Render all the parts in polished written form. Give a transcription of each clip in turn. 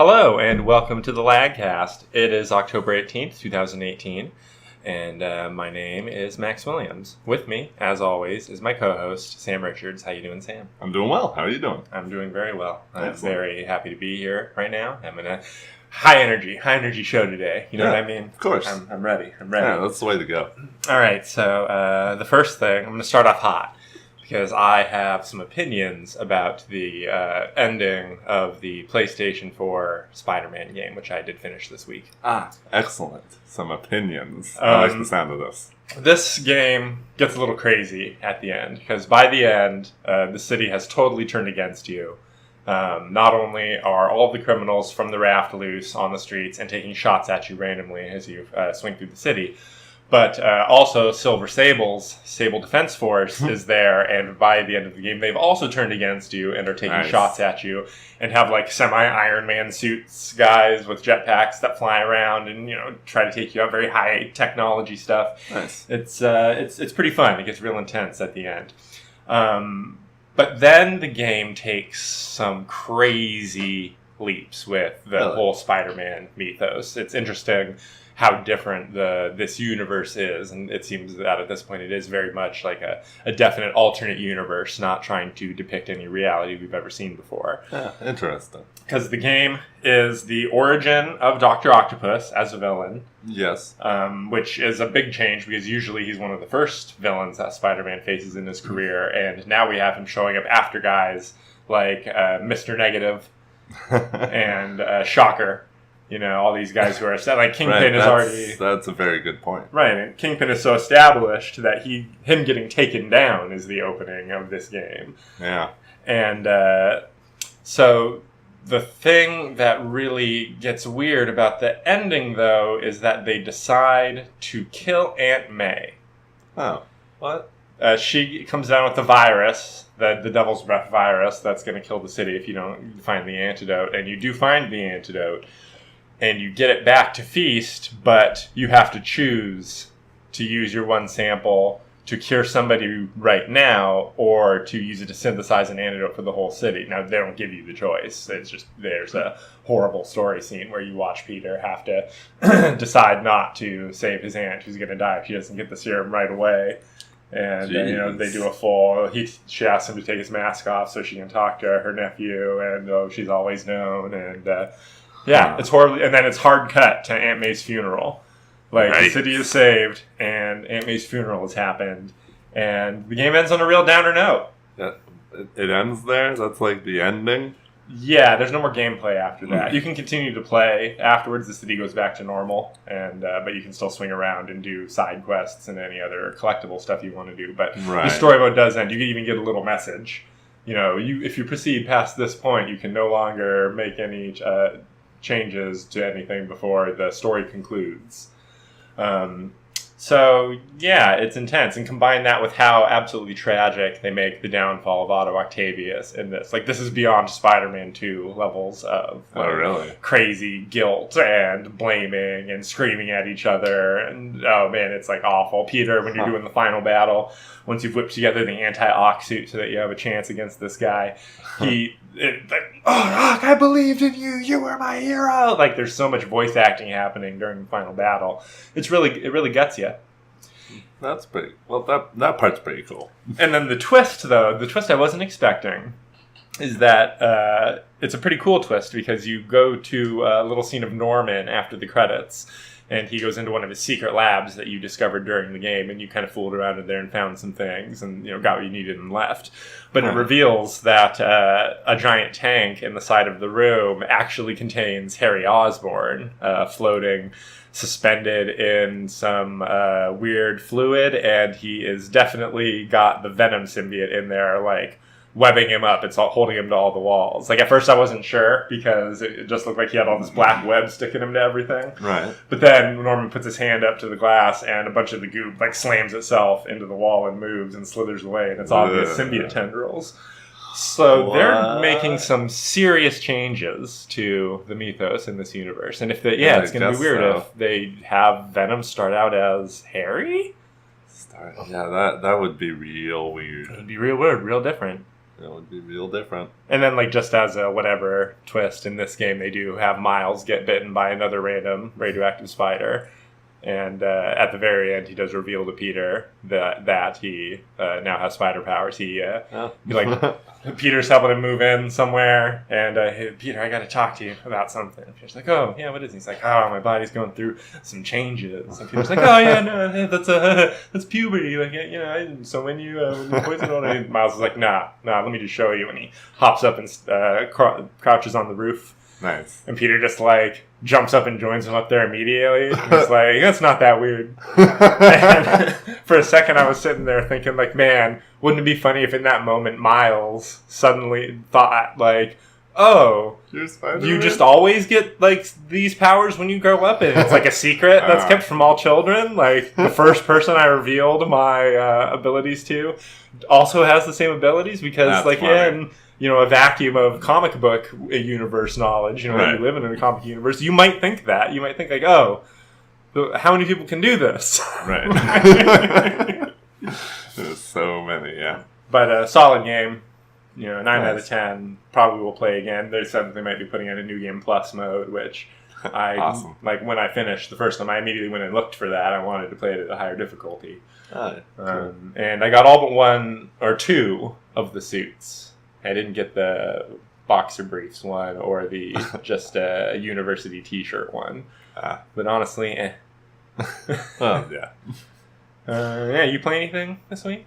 Hello and welcome to the LAAGCast. It is October 18th, 2018, and my name is Max Williams. With me, as always, is my co-host, Sam Richards. How you doing, Sam? I'm doing well. How are you doing? I'm doing very well. I'm Excellent. very happy to be here right now. I'm in a high energy show today. You know what I mean? Of course. I'm ready. Yeah, that's the way to go. All right, so the first thing, I'm going to start off hot. Because I have some opinions about the ending of the PlayStation 4 Spider-Man game, which I did finish this week. Excellent. Some opinions. I like the sound of this. This game gets a little crazy at the end, because by the end, the city has totally turned against you. Not only are all of the criminals from the raft loose on the streets and taking shots at you randomly as you swing through the city, but also Silver Sable's Sable Defense Force is there, and by the end of the game, they've also turned against you and are taking shots at you, and have like semi-Iron Man suits, guys with jetpacks that fly around and try to take you out. Very high technology stuff. Nice. It's pretty fun. It gets real intense at the end. But then the game takes some crazy leaps with the whole Spider-Man mythos. It's interesting how different this universe is, and it seems that at this point it is very much like a definite alternate universe, not trying to depict any reality we've ever seen before. Yeah, interesting. Because the game is the origin of Dr. Octopus as a villain. Yes. Which is a big change, because usually he's one of the first villains that Spider-Man faces in his career, and now we have him showing up after guys like Mr. Negative and Shocker. All these guys who are set. Like Kingpin is already. That's a very good point. Right, and Kingpin is so established that him getting taken down is the opening of this game. Yeah. And so the thing that really gets weird about the ending, though, is that they decide to kill Aunt May. Oh, what? She comes down with the virus, the Devil's Breath virus, that's going to kill the city if you don't find the antidote. And you do find the antidote. And you get it back to Feast, but you have to choose to use your one sample to cure somebody right now, or to use it to synthesize an antidote for the whole city. Now, they don't give you the choice. It's just, there's a horrible story scene where you watch Peter have to decide not to save his aunt who's going to die if she doesn't get the serum right away. And they do a full. She asks him to take his mask off so she can talk to her nephew, and she's always known, and yeah, it's horribly, and then it's hard cut to Aunt May's funeral. Like, the city is saved, and Aunt May's funeral has happened, and the game ends on a real downer note. Yeah, it ends there? That's like the ending? Yeah, there's no more gameplay after that. You can continue to play afterwards. The city goes back to normal, and but you can still swing around and do side quests and any other collectible stuff you want to do. But the story mode does end. You can even get a little message. If you proceed past this point, you can no longer make any changes to anything before the story concludes. So, yeah, it's intense. And combine that with how absolutely tragic they make the downfall of Otto Octavius in this. Like, this is beyond Spider-Man 2 levels of crazy guilt and blaming and screaming at each other. And, oh, man, it's, like, awful. Peter, when you're doing the final battle, once you've whipped together the anti-Ock suit so that you have a chance against this guy, Ock, I believed in you. You were my hero. Like, there's so much voice acting happening during the final battle. It really gets you. That's pretty. Well, that part's pretty cool. And then the twist, though, the twist I wasn't expecting, is that it's a pretty cool twist, because you go to a little scene of Norman after the credits. And he goes into one of his secret labs that you discovered during the game, and you kind of fooled around in there and found some things, and got what you needed and left. But it reveals that a giant tank in the side of the room actually contains Harry Osborn, floating, suspended in some weird fluid, and he is definitely got the Venom symbiote in there, like, webbing him up. It's all holding him to all the walls. Like, at first I wasn't sure, because it just looked like he had all this black web sticking him to everything. Right. But then Norman puts his hand up to the glass, and a bunch of the goop, like, slams itself into the wall and moves and slithers away, and it's obvious symbiote tendrils. So they're making some serious changes to the mythos in this universe. And it's going to be weird if they have Venom start out as Harry? Yeah, that would be real weird. It would be real weird, real different. It would be real different. And then, like, just as a whatever twist in this game, they do have Miles get bitten by another random radioactive spider. And at the very end, he does reveal to Peter that he now has spider powers. Peter's helping him move in somewhere, and hey, Peter, I got to talk to you about something. And Peter's like, oh, yeah, what is it? He's like, oh, my body's going through some changes. And Peter's like, oh, yeah, no, that's puberty. Like, so when you poison on Miles is like, nah, let me just show you. And he hops up and crouches on the roof. Nice. And Peter just, like, jumps up and joins him up there immediately. And he's like, that's not that weird. And for a second, I was sitting there thinking, like, man, wouldn't it be funny if in that moment Miles suddenly thought, like, oh, you just always get, like, these powers when you grow up, and it's, like, a secret that's kept from all children. Like, the first person I revealed my abilities to also has the same abilities because, that's like, funny. A vacuum of comic book universe knowledge, right. When you live in a comic universe, you might think that. You might think, like, oh, how many people can do this? Right. There's so many, yeah. But a solid game. 9 out of 10. Probably will play again. They said they might be putting in a New Game Plus mode, which awesome. Like, when I finished the first time, I immediately went and looked for that. I wanted to play it at a higher difficulty. Cool. And I got all but 1 or 2 of the suits. I didn't get the boxer briefs one or the just a university t-shirt one. But honestly, Oh, yeah. You play anything this week?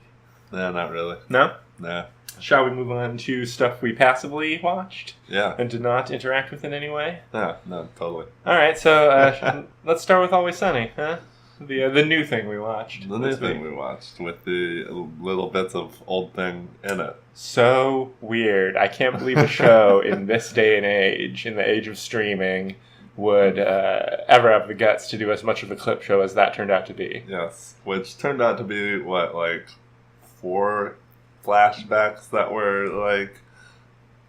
No, not really. No? No. Shall we move on to stuff we passively watched? Yeah. And did not interact with in any way? No, totally. All right, so let's start with Always Sunny, huh? The new thing we watched. The new thing we watched with the little bits of old thing in it. So weird. I can't believe a show in this day and age, in the age of streaming, would ever have the guts to do as much of a clip show as that turned out to be. Yes, which turned out to be, 4 flashbacks that were,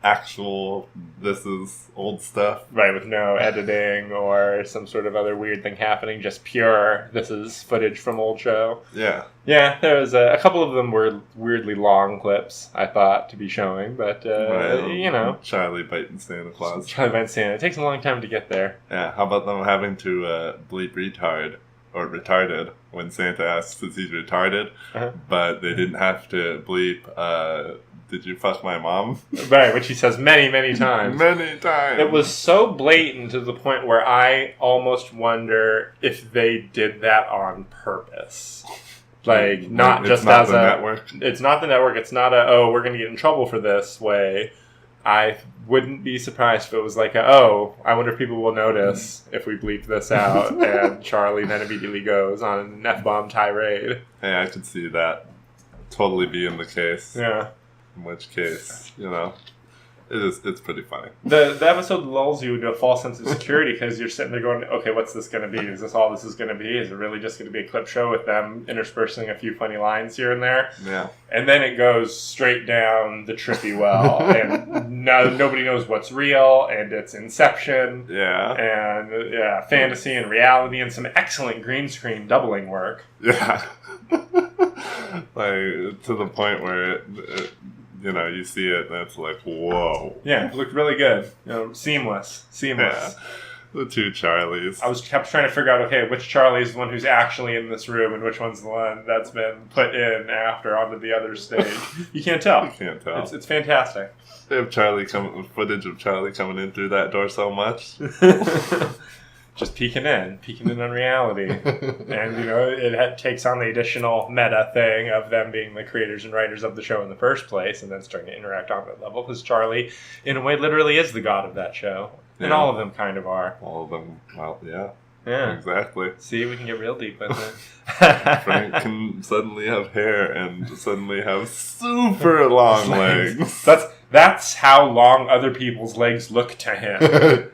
actual, this is old stuff. Right, with no editing or some sort of other weird thing happening, just pure, this is footage from old show. Yeah. Yeah, there was a couple of them were weirdly long clips, I thought, to be showing, but, Charlie biting Santa Claus. Charlie biting Santa. It takes a long time to get there. Yeah, how about them having to bleep retard or retarded when Santa asks if he's retarded, but they didn't have to bleep, did you fuck my mom? Right, which he says many, many times. Many times. It was so blatant to the point where I almost wonder if they did that on purpose. Not just as a network. It's not the network. It's not we're going to get in trouble for this way. I wouldn't be surprised if it was like I wonder if people will notice if we bleep this out. And Charlie then immediately goes on an F-bomb tirade. Hey, I could see that totally being the case. Yeah. In which case, it's pretty funny. The episode lulls you into a false sense of security because you're sitting there going, okay, what's this going to be? Is this all this is going to be? Is it really just going to be a clip show with them interspersing a few funny lines here and there? Yeah. And then it goes straight down the trippy well, and now nobody knows what's real, and it's Inception. Yeah. And fantasy and reality, and some excellent green screen doubling work. Yeah. To the point where you see it and it's like, whoa. Yeah, it looked really good. Seamless. Yeah. The 2 Charlies. I kept trying to figure out, okay, which Charlie is the one who's actually in this room and which one's the one that's been put in after onto the other stage. You can't tell. You can't tell. It's fantastic. They have footage of Charlie coming in through that door so much. Just peeking in on reality. And, it takes on the additional meta thing of them being the creators and writers of the show in the first place and then starting to interact on that level because Charlie, in a way, literally is the god of that show. And all of them kind of are. All of them, well, yeah. Yeah. Exactly. See, we can get real deep with it. Frank can suddenly have hair and suddenly have super long legs. That's how long other people's legs look to him.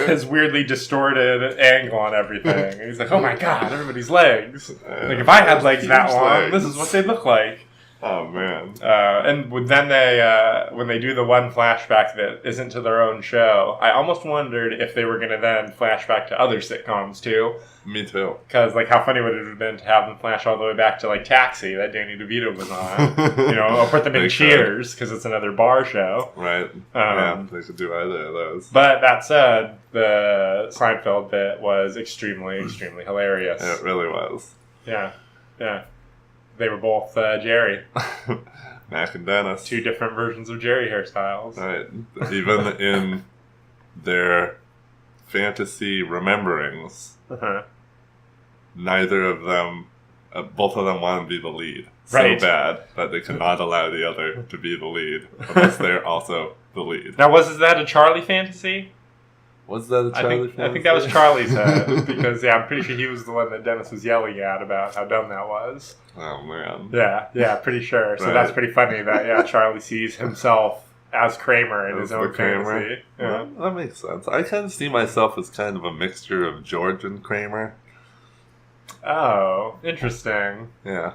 His weirdly distorted angle on everything. And he's like, oh my god, everybody's legs. If I had legs that long, this is what they look like. Oh, man. And then when they do the one flashback that isn't to their own show, I almost wondered if they were going to then flash back to other sitcoms too. Me too. Because, like, how funny would it have been to have them flash all the way back to, like, Taxi that Danny DeVito was on? You know, or put them in Cheers, because it's another bar show. Right. Yeah, they could do either of those. But that said, the Seinfeld bit was extremely, extremely hilarious. It really was. Yeah. They were both Jerry. Mac and Dennis. 2 different versions of Jerry hairstyles. Right. Even in their fantasy rememberings, neither of them, both of them want to be the lead. So bad that they cannot allow the other to be the lead unless they're also the lead. Now, was that a Charlie fantasy? Was that a Charlie fantasy? I think that was Charlie's head. Because, I'm pretty sure he was the one that Dennis was yelling at about how dumb that was. Oh, man. Yeah, pretty sure. So that's pretty funny that, Charlie sees himself as Kramer in his own fantasy. Yeah. That makes sense. I kind of see myself as kind of a mixture of George and Kramer. Oh, interesting. Yeah.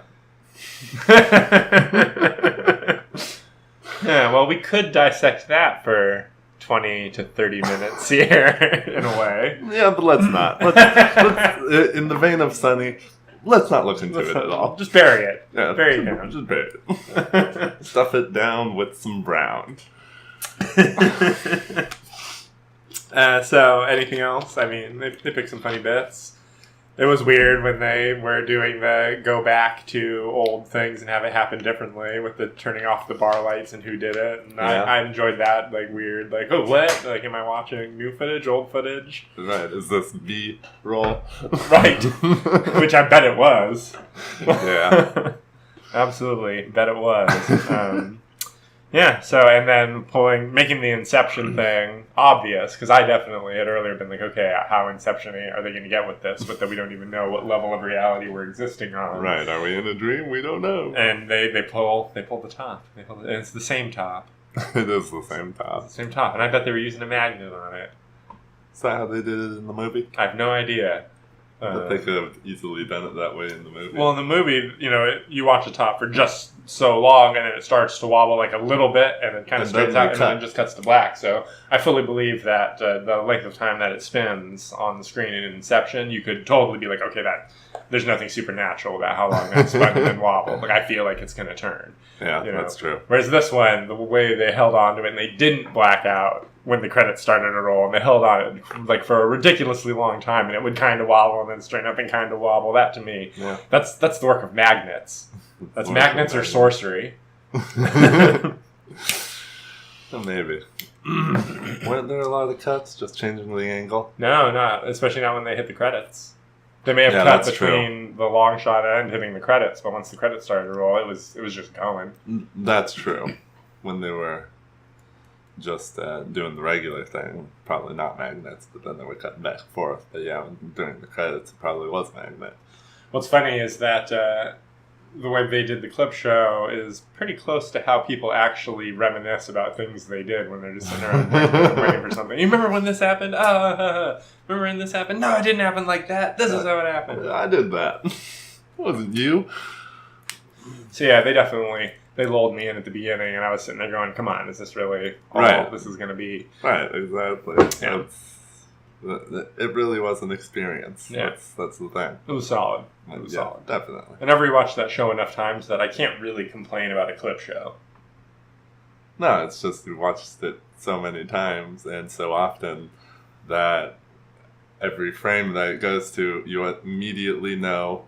Yeah, well, we could dissect that for 20 to 30 minutes here, in a way. Yeah, but let's not. Let's, in the vein of Sunny, let's not look into it at all. Just bury it. Yeah, bury it down. Just bury it. Stuff it down with some brown. So, anything else? I mean, they picked some funny bits. It was weird when they were doing the go back to old things and have it happen differently with the turning off the bar lights and who did it. And I enjoyed that, like, weird, like, oh, what? Like, am I watching new footage, old footage? Right, is this B-roll? Right, which I bet it was. Yeah. Absolutely, bet it was. Yeah, so, and then making the Inception thing obvious, because I definitely had earlier been like, okay, how Inception-y are they going to get with this, but that we don't even know what level of reality we're existing on. Right, are we in a dream? We don't know. And they pull the top, and it's the same top. It is the same top. It's the same top, and I bet they were using a magnet on it. Is that how they did it in the movie? I have no idea. But they could have easily done it that way in the movie. Well, in the movie, you watch the top for just so long, and then it starts to wobble like a little bit, and then kind of straightens out, and then it just cuts to black. So I fully believe that the length of time that it spends on the screen in Inception, you could totally be like, okay, there's nothing supernatural about how long that spun and then wobbled. Like, I feel like it's going to turn. Yeah, that's true. Whereas this one, the way they held on to it, and they didn't black out when the credits started to roll, and they held on it like for a ridiculously long time, and it would kind of wobble and then straighten up and kind of wobble. That to me, that's the work of magnets. That's magnets or sorcery. Maybe. Weren't there a lot of cuts just changing the angle? No, not especially not when they hit the credits. They may have cut between the long shot and hitting the credits, but once the credits started to roll, it was just going. That's true. When they were just doing the regular thing, probably not magnets, but then they were cutting back and forth. But yeah, during the credits, it probably was magnet. What's funny is that the way they did the clip show is pretty close to how people actually reminisce about things they did when they're just sitting around waiting for something. You remember when this happened? Remember when this happened? No, it didn't happen like that. This is how it happened. I did that. It wasn't you. So yeah, they lulled me in at the beginning, and I was sitting there going, come on, is this really all this is going to be? Right, exactly. Yeah. It really was an experience. Yeah. That's the thing. It was solid. It was solid. Definitely. And I've rewatched that show enough times that I can't really complain about a clip show. No, it's just you watched it so many times and so often that every frame that it goes to, you immediately know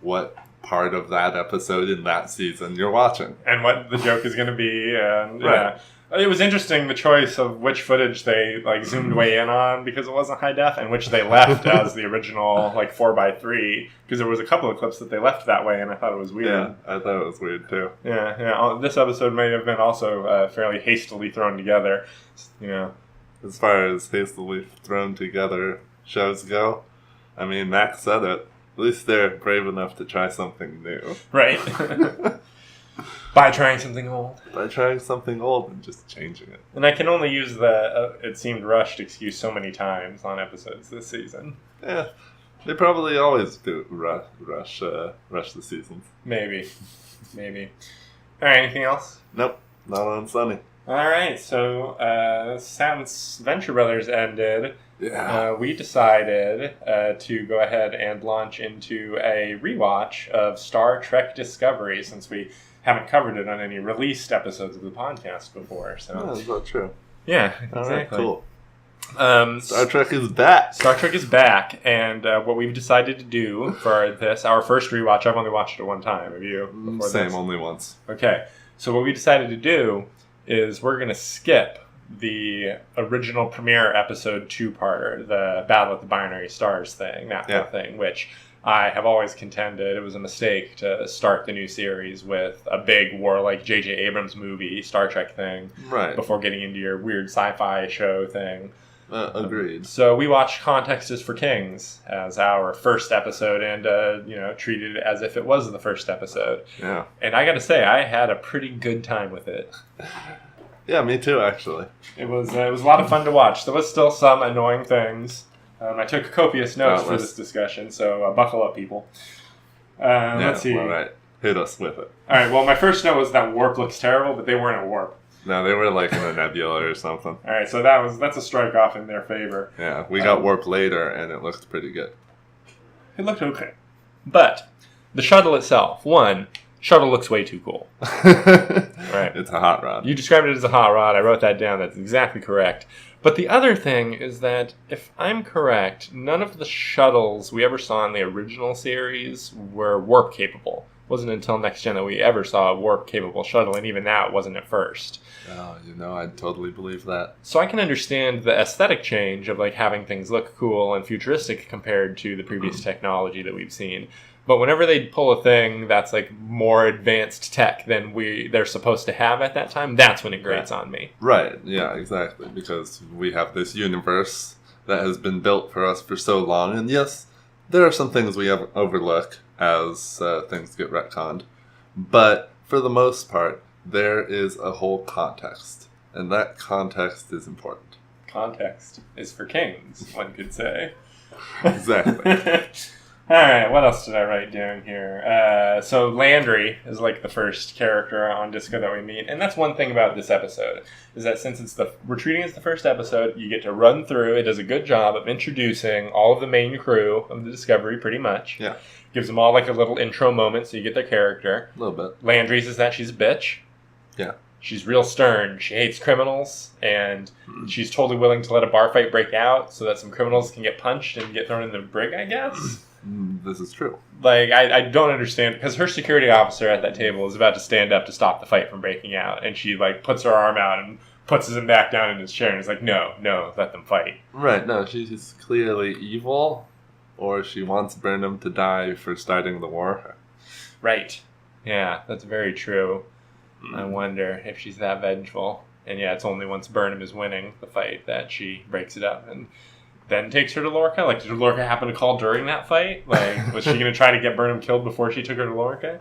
what part of that episode in that season you're watching. And what the joke is going to be. And, right. It was interesting, the choice of which footage they zoomed way in on because it wasn't high def, and which they left as the original 4:3, because there was a couple of clips that they left that way, and I thought it was weird. Yeah, I thought it was weird too. Yeah. This episode may have been also fairly hastily thrown together. As far as hastily thrown together shows go, I mean, Max said it. At least they're brave enough to try something new. Right. By trying something old. By trying something old and just changing it. And I can only use the it seemed rushed excuse so many times on episodes this season. Yeah. They probably always do rush the seasons. Maybe. All right, anything else? Nope, not on Sunny. All right, so since Venture Brothers ended, Yeah. we decided to go ahead and launch into a rewatch of Star Trek Discovery, since we haven't covered it on any released episodes of the podcast before. So Oh, that's not true. yeah, All exactly. right, cool. Um, Star Trek is back. Star Trek is back, and what we've decided to do for this, our first rewatch, I've only watched it one time. Have you? Before Same, this? only once. Okay, so what we decided to do is we're going to skip the original premiere episode 2-parter, the Battle at the Binary Stars thing, that whole thing, which I have always contended it was a mistake to start the new series with a big war like J.J. Abrams movie, Star Trek thing, Right. before getting into your weird sci-fi show thing. Agreed. So we watched Context is for Kings as our first episode and, treated it as if it was the first episode. Yeah. And I got to say, I had a pretty good time with it. Yeah, me too, actually. It was a lot of fun to watch. There was still some annoying things. I took copious notes for this discussion, so buckle up, people. Let's see. All right. Hit us with it. All right, well, my first note was that warp looks terrible, but they weren't at warp. No, they were like in a nebula or something. All right, so that's a strike off in their favor. Yeah, we got warp later, and it looked pretty good. It looked okay. But the shuttle itself, shuttle looks way too cool. Right. It's a hot rod. You described it as a hot rod. I wrote that down. That's exactly correct. But the other thing is that, if I'm correct, none of the shuttles we ever saw in the original series were warp capable. It wasn't until Next Gen that we ever saw a warp capable shuttle, and even that wasn't at first. Oh, I totally believe that. So I can understand the aesthetic change of like having things look cool and futuristic compared to the previous technology that we've seen. But whenever they pull a thing that's like more advanced tech than they're supposed to have at that time, that's when it grates on me. Right, yeah, exactly. Because we have this universe that has been built for us for so long. And yes, there are some things we overlook as things get retconned. But for the most part, there is a whole context. And that context is important. Context is for kings, one could say. Exactly. All right, what else did I write down here? So Landry is like the first character on Disco that we meet, and that's one thing about this episode, is that since we're treating it as the first episode, you get to run through. It does a good job of introducing all of the main crew of the Discovery, pretty much. Yeah. Gives them all like a little intro moment, so you get their character. A little bit. Landry's is that she's a bitch. Yeah. She's real stern. She hates criminals, and she's totally willing to let a bar fight break out so that some criminals can get punched and get thrown in the brig, I guess. This is true. Like, I don't understand, because her security officer at that table is about to stand up to stop the fight from breaking out, and she, like, puts her arm out and puts him back down in his chair, and is like, no, let them fight. Right, no, she's clearly evil, or she wants Burnham to die for starting the war. Right. Yeah, that's very true. I wonder if she's that vengeful. And yeah, it's only once Burnham is winning the fight that she breaks it up and then takes her to Lorca. Like, did Lorca happen to call during that fight? Like, was she going to try to get Burnham killed before she took her to Lorca?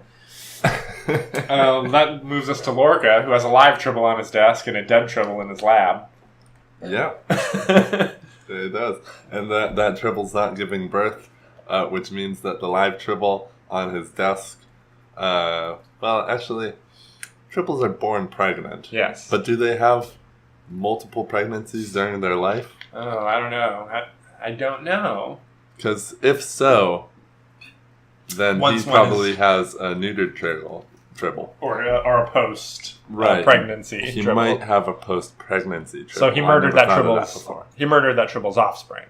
That moves us to Lorca, who has a live Tribble on his desk and a dead Tribble in his lab. Yeah, it does. And that Tribble's not giving birth, which means that the live Tribble on his desk, actually, Tribbles are born pregnant. Yes. But do they have multiple pregnancies during their life? Oh, I don't know. I don't know. Because if so, then he probably has a neutered Tribble. Or a post-pregnancy He Tribble. might have a post-pregnancy Tribble. So he murdered that Tribble's offspring.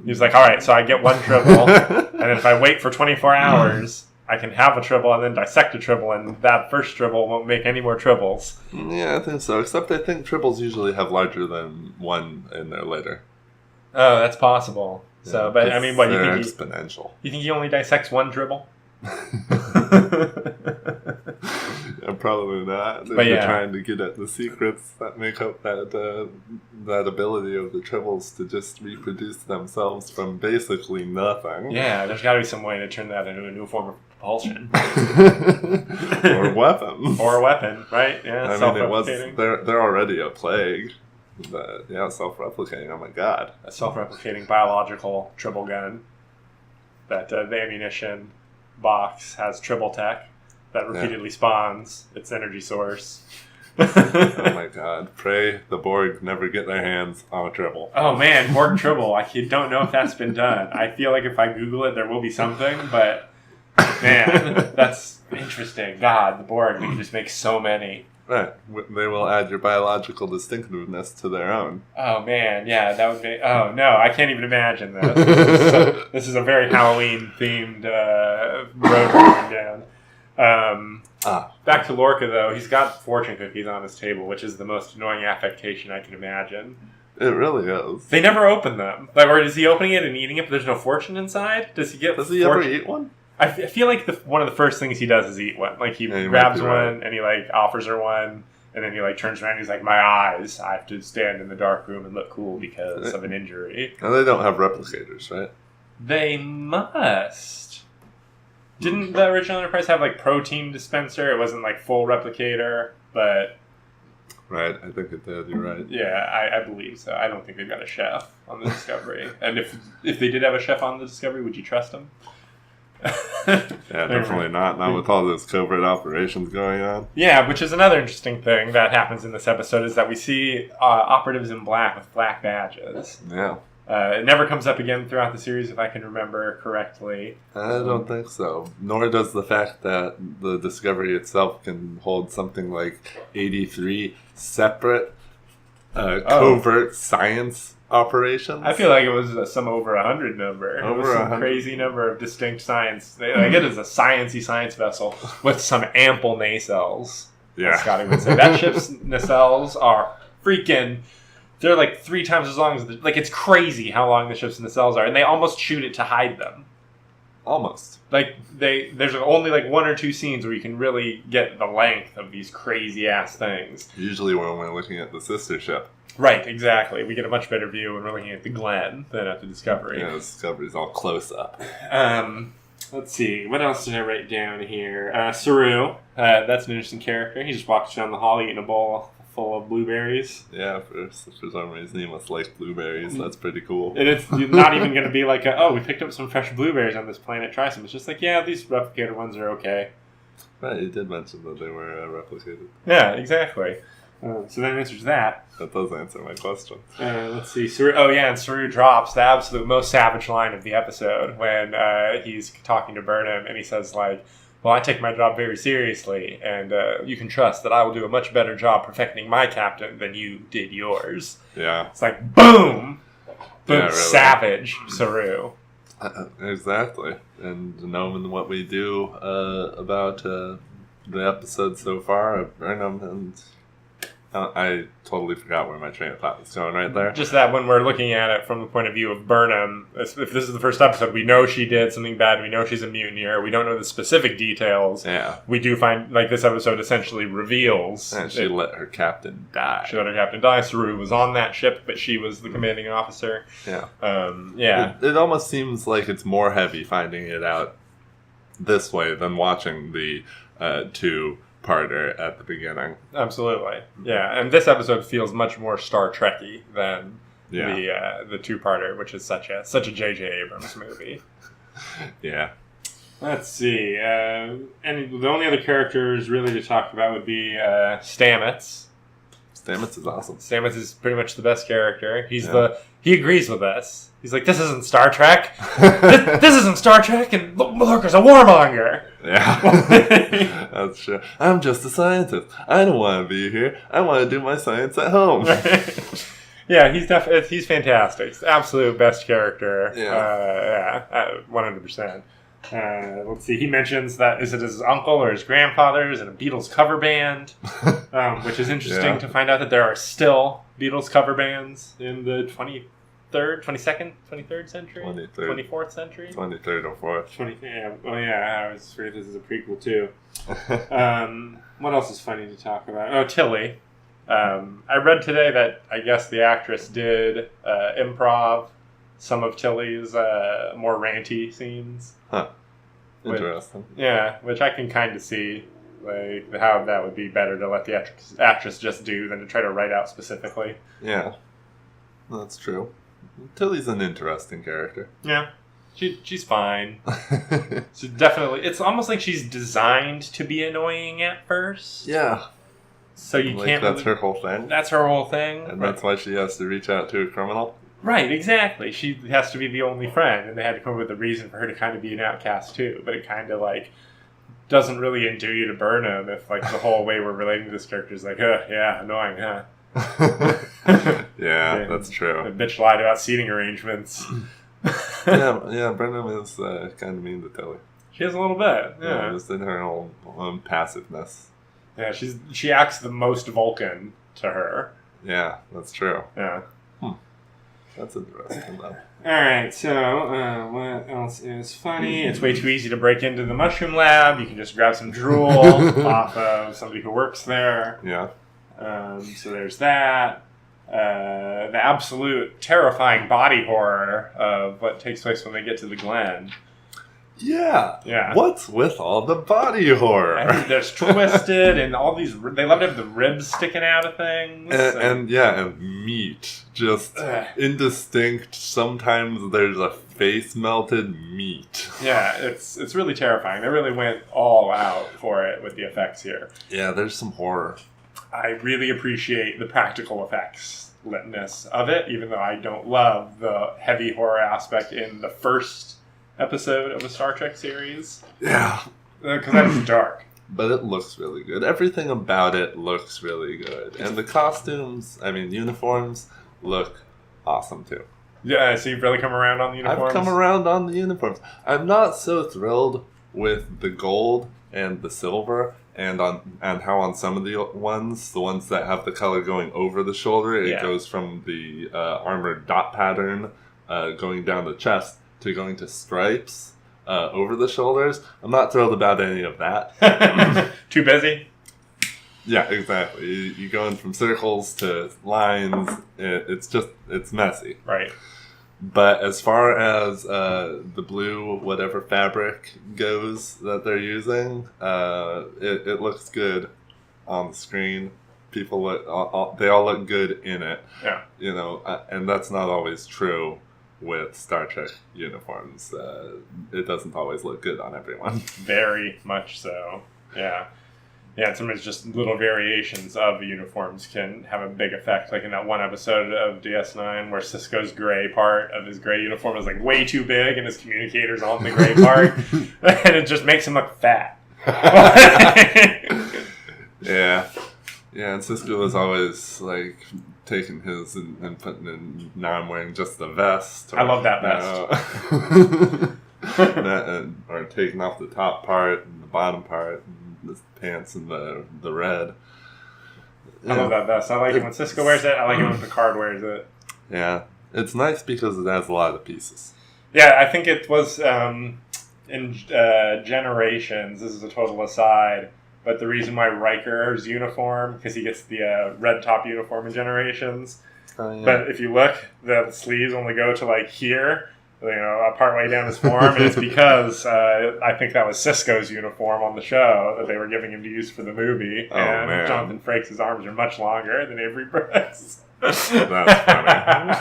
He's like, all right, so I get one Tribble, and then if I wait for 24 hours, I can have a Tribble and then dissect a Tribble, and that first Tribble won't make any more Tribbles. Yeah, I think so. Except I think Tribbles usually have larger than one in their litter. Oh, that's possible. Yeah, so, but I mean, what, you think exponential. You think he only dissects one Tribble? Yeah, probably not. If But you're yeah. trying to get at the secrets that make up that ability of the Tribbles to just reproduce themselves from basically nothing. Yeah, there's got to be some way to turn that into a new form of propulsion. Or a weapon. Or a weapon, right? Yeah, I mean, self-replicating. they're already a plague. But yeah, self-replicating, oh my god. A self-replicating biological Tribble gun. That the ammunition box has Tribble tech. that repeatedly spawns its energy source. Oh my god. Pray the Borg never get their hands on a tribble. Oh man, Borg tribble. I don't know if that's been done. I feel like if I Google it, there will be something, but man, that's interesting. God, the Borg, we can just make so many. Right. They will add your biological distinctiveness to their own. Oh man, yeah, that would be... Oh no, I can't even imagine this. This is a very Halloween-themed road going down. Back to Lorca, though. He's got fortune cookies on his table, which is the most annoying affectation I can imagine. It really is. They never open them. Like, or is he opening it and eating it, but there's no fortune inside? Does he ever eat one? I feel like one of the first things he does is eat one. Like, he grabs one, and he, like, offers her one, and then he, like, turns around and he's like, my eyes. I have to stand in the dark room and look cool because of an injury. And they don't have replicators, right? They must. Didn't the original Enterprise have, like, protein dispenser? It wasn't, like, full replicator, but... Right, I think it did, you're right. Yeah, I believe so. I don't think they've got a chef on the Discovery. And if they did have a chef on the Discovery, would you trust him? Yeah, definitely not. Not with all those covert operations going on. Yeah, which is another interesting thing that happens in this episode, is that we see operatives in black with black badges. Yeah. It never comes up again throughout the series, if I can remember correctly. I don't think so. Nor does the fact that the Discovery itself can hold something like 83 separate covert science operations. I feel like it was some over 100 number. It was some 100. crazy number of distinct science. Like, it is a sciencey science vessel with some ample nacelles. Yeah. Scotty would say. That ship's nacelles are freaking... They're like 3 times as long as... Like, it's crazy how long the ship's nacelles are. And they almost shoot it to hide them. Almost. Like, there's only like 1 or 2 scenes where you can really get the length of these crazy-ass things. Usually when we're looking at the sister ship. Right, exactly. We get a much better view when we're looking at the Glen than at the Discovery. Yeah, the Discovery's all close up. Let's see. What else did I write down here? Saru. That's an interesting character. He just walks down the hall eating a bowl full of blueberries. Yeah, for some reason he must like blueberries. That's pretty cool. And it's not even going to be like, we picked up some fresh blueberries on this planet. Try some. It's just like, yeah, these replicator ones are okay. Right, you did mention that they were replicated. Yeah, exactly. So that answers that. That does answer my question. Let's see. Saru, and Saru drops the absolute most savage line of the episode when he's talking to Burnham, and he says, like, well, I take my job very seriously, and you can trust that I will do a much better job perfecting my captain than you did yours. Yeah. It's like, boom! Boom, Yeah, really. savage Saru. Exactly. And knowing what we do about the episode so far of Venom, and I totally forgot where my train of thought was going right there. Just that when we're looking at it from the point of view of Burnham, if this is the first episode, we know she did something bad, we know she's a mutineer, we don't know the specific details. Yeah. We do find, like, this episode essentially reveals... And she let her captain die. She let her captain die. Saru was on that ship, but she was the commanding officer. Yeah. Yeah. It almost seems like it's more heavy finding it out this way than watching the two-parter at the beginning. Absolutely. Yeah, and this episode feels much more Star Trek-y than the two-parter, which is such a J.J. Abrams movie. Yeah. Let's see. And the only other characters really to talk about would be Stamets. Stamets is awesome. Stamets is pretty much the best character. He agrees with us. He's like, this isn't Star Trek. this isn't Star Trek, and Lorca's a warmonger. Yeah. That's true. I'm just a scientist. I don't want to be here. I want to do my science at home. Yeah, he's fantastic. He's the absolute best character. Yeah. 100%. Let's see. He mentions that is it his uncle or his grandfather's in a Beatles cover band, which is interesting to find out that there are still Beatles cover bands in the 23rd century, 24th century, 23rd or 4th. I was afraid this is a prequel too. What else is funny to talk about? Oh, Tilly. I read today that I guess the actress did improv some of Tilly's more ranty scenes. Huh. Interesting. Which I can kind of see, like, how that would be better to let the actress just do than to try to write out specifically. Yeah. That's true. Tilly's an interesting character. Yeah. She's fine. She's definitely. It's almost like she's designed to be annoying at first. Yeah. So you can't. That's her whole thing. That's her whole thing, and that's why she has to reach out to a criminal. Right, exactly. She has to be the only friend, and they had to come up with a reason for her to kind of be an outcast too. But it kind of like doesn't really endue you to Burnham if like the whole way we're relating to this character is like, yeah, annoying, huh? Yeah, that's true. The bitch lied about seating arrangements. yeah, Burnham is kind of mean to Tilly. She has a little bit, yeah. Just in her own passiveness. Yeah, she acts the most Vulcan to her. Yeah, that's true. Yeah. That's interesting, though. Alright, so what else is funny? It's way too easy to break into the mushroom lab. You can just grab some drool off of somebody who works there. Yeah. So there's that. The absolute terrifying body horror of what takes place when they get to the Glen. Yeah. What's with all the body horror? And there's twisted and all these. They love to have the ribs sticking out of things. And meat. Just indistinct. Sometimes there's a face melted meat. Yeah, it's really terrifying. They really went all out for it with the effects here. Yeah, there's some horror. I really appreciate the practical effects-ness of it, even though I don't love the heavy horror aspect in the first episode of a Star Trek series. Yeah. Because that is dark. But it looks really good. Everything about it looks really good. And the costumes, uniforms, look awesome too. Yeah, so you've really come around on the uniforms? I've come around on the uniforms. I'm not so thrilled with the gold and the silver and how on some of the ones that have the color going over the shoulder, it goes from the armored dot pattern going down the chest to going to stripes over the shoulders. I'm not thrilled about any of that. Too busy? Yeah, exactly. You're going from circles to lines. It's messy. Right. But as far as the blue whatever fabric goes that they're using, it looks good on the screen. People they all look good in it. Yeah. And that's not always true with Star Trek uniforms. It doesn't always look good on everyone. Very much so. Yeah. Yeah, sometimes just little variations of the uniforms can have a big effect. Like in that one episode of DS9 where Sisko's gray part of his gray uniform is like way too big and his communicator's on the gray part. And it just makes him look fat. Yeah. Yeah, and Sisko was always like taking his and putting in, now I'm wearing just the vest. I love that vest. Or taking off the top part and the bottom part. The pants and the red. I love that vest. I like it when Sisko wears it. I like it when Picard wears it. Yeah. It's nice because it has a lot of pieces. Yeah, I think it was in Generations, this is a total aside, but the reason why Riker's uniform, because he gets the red top uniform in Generations, but if you look, the sleeves only go to like here, part way down his form, and it's because I think that was Sisko's uniform on the show that they were giving him to use for the movie. Man. Jonathan Frakes' arms are much longer than Avery Brooks. That's funny.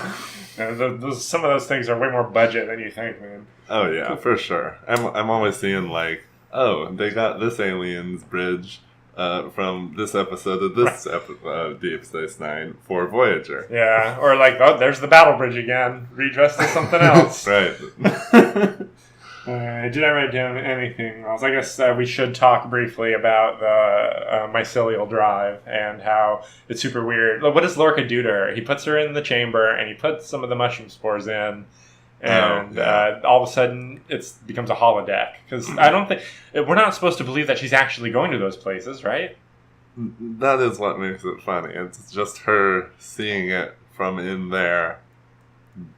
Some of those things are way more budget than you think, man. Oh yeah, for sure. I'm always seeing like, they got this alien's bridge from this episode of this episode, Deep Space Nine for Voyager. Yeah, or like, there's the battle bridge again, redressed as something else. Right. Did I write down anything else? I guess we should talk briefly about the mycelial drive and how it's super weird. What does Lorca do to her? He puts her in the chamber and he puts some of the mushroom spores in. And all of a sudden, it becomes a holodeck. Because I don't think... We're not supposed to believe that she's actually going to those places, right? That is what makes it funny. It's just her seeing it from in there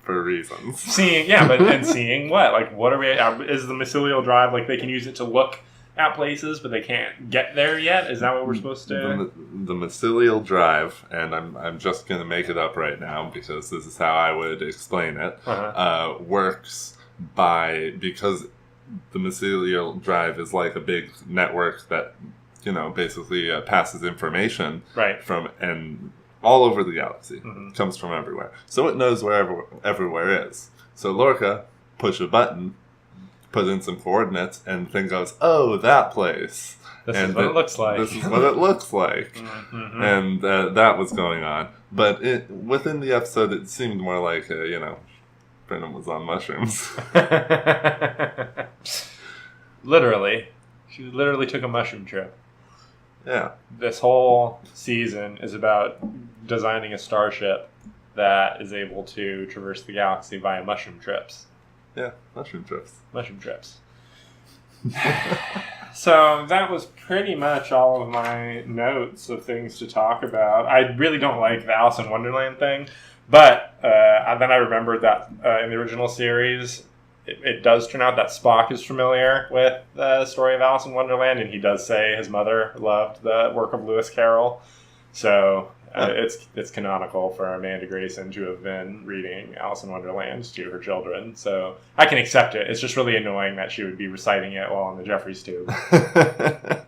for reasons. Seeing what? Like, what are we... Is the mycelial drive, like, they can use it to look at places, but they can't get there yet? Is that what we're supposed to... The mycelial drive, and I'm just going to make it up right now because this is how I would explain it, works because the mycelial drive is like a big network that, basically passes information from and all over the galaxy. Comes from everywhere. So it knows where everywhere is. So Lorca push a button, put in some coordinates, and the thing goes, oh, that place. This is what it looks like. This is what it looks like. Mm-hmm. And that was going on. But within the episode, it seemed more like, Venom was on mushrooms. Literally. She literally took a mushroom trip. Yeah. This whole season is about designing a starship that is able to traverse the galaxy via mushroom trips. Yeah, mushroom trips. Mushroom trips. So that was pretty much all of my notes of things to talk about. I really don't like the Alice in Wonderland thing, but then I remembered that in the original series, it does turn out that Spock is familiar with the story of Alice in Wonderland, and he does say his mother loved the work of Lewis Carroll. So it's canonical for Amanda Grayson to have been reading Alice in Wonderland to her children. So I can accept it. It's just really annoying that she would be reciting it while on the Jeffries tube. I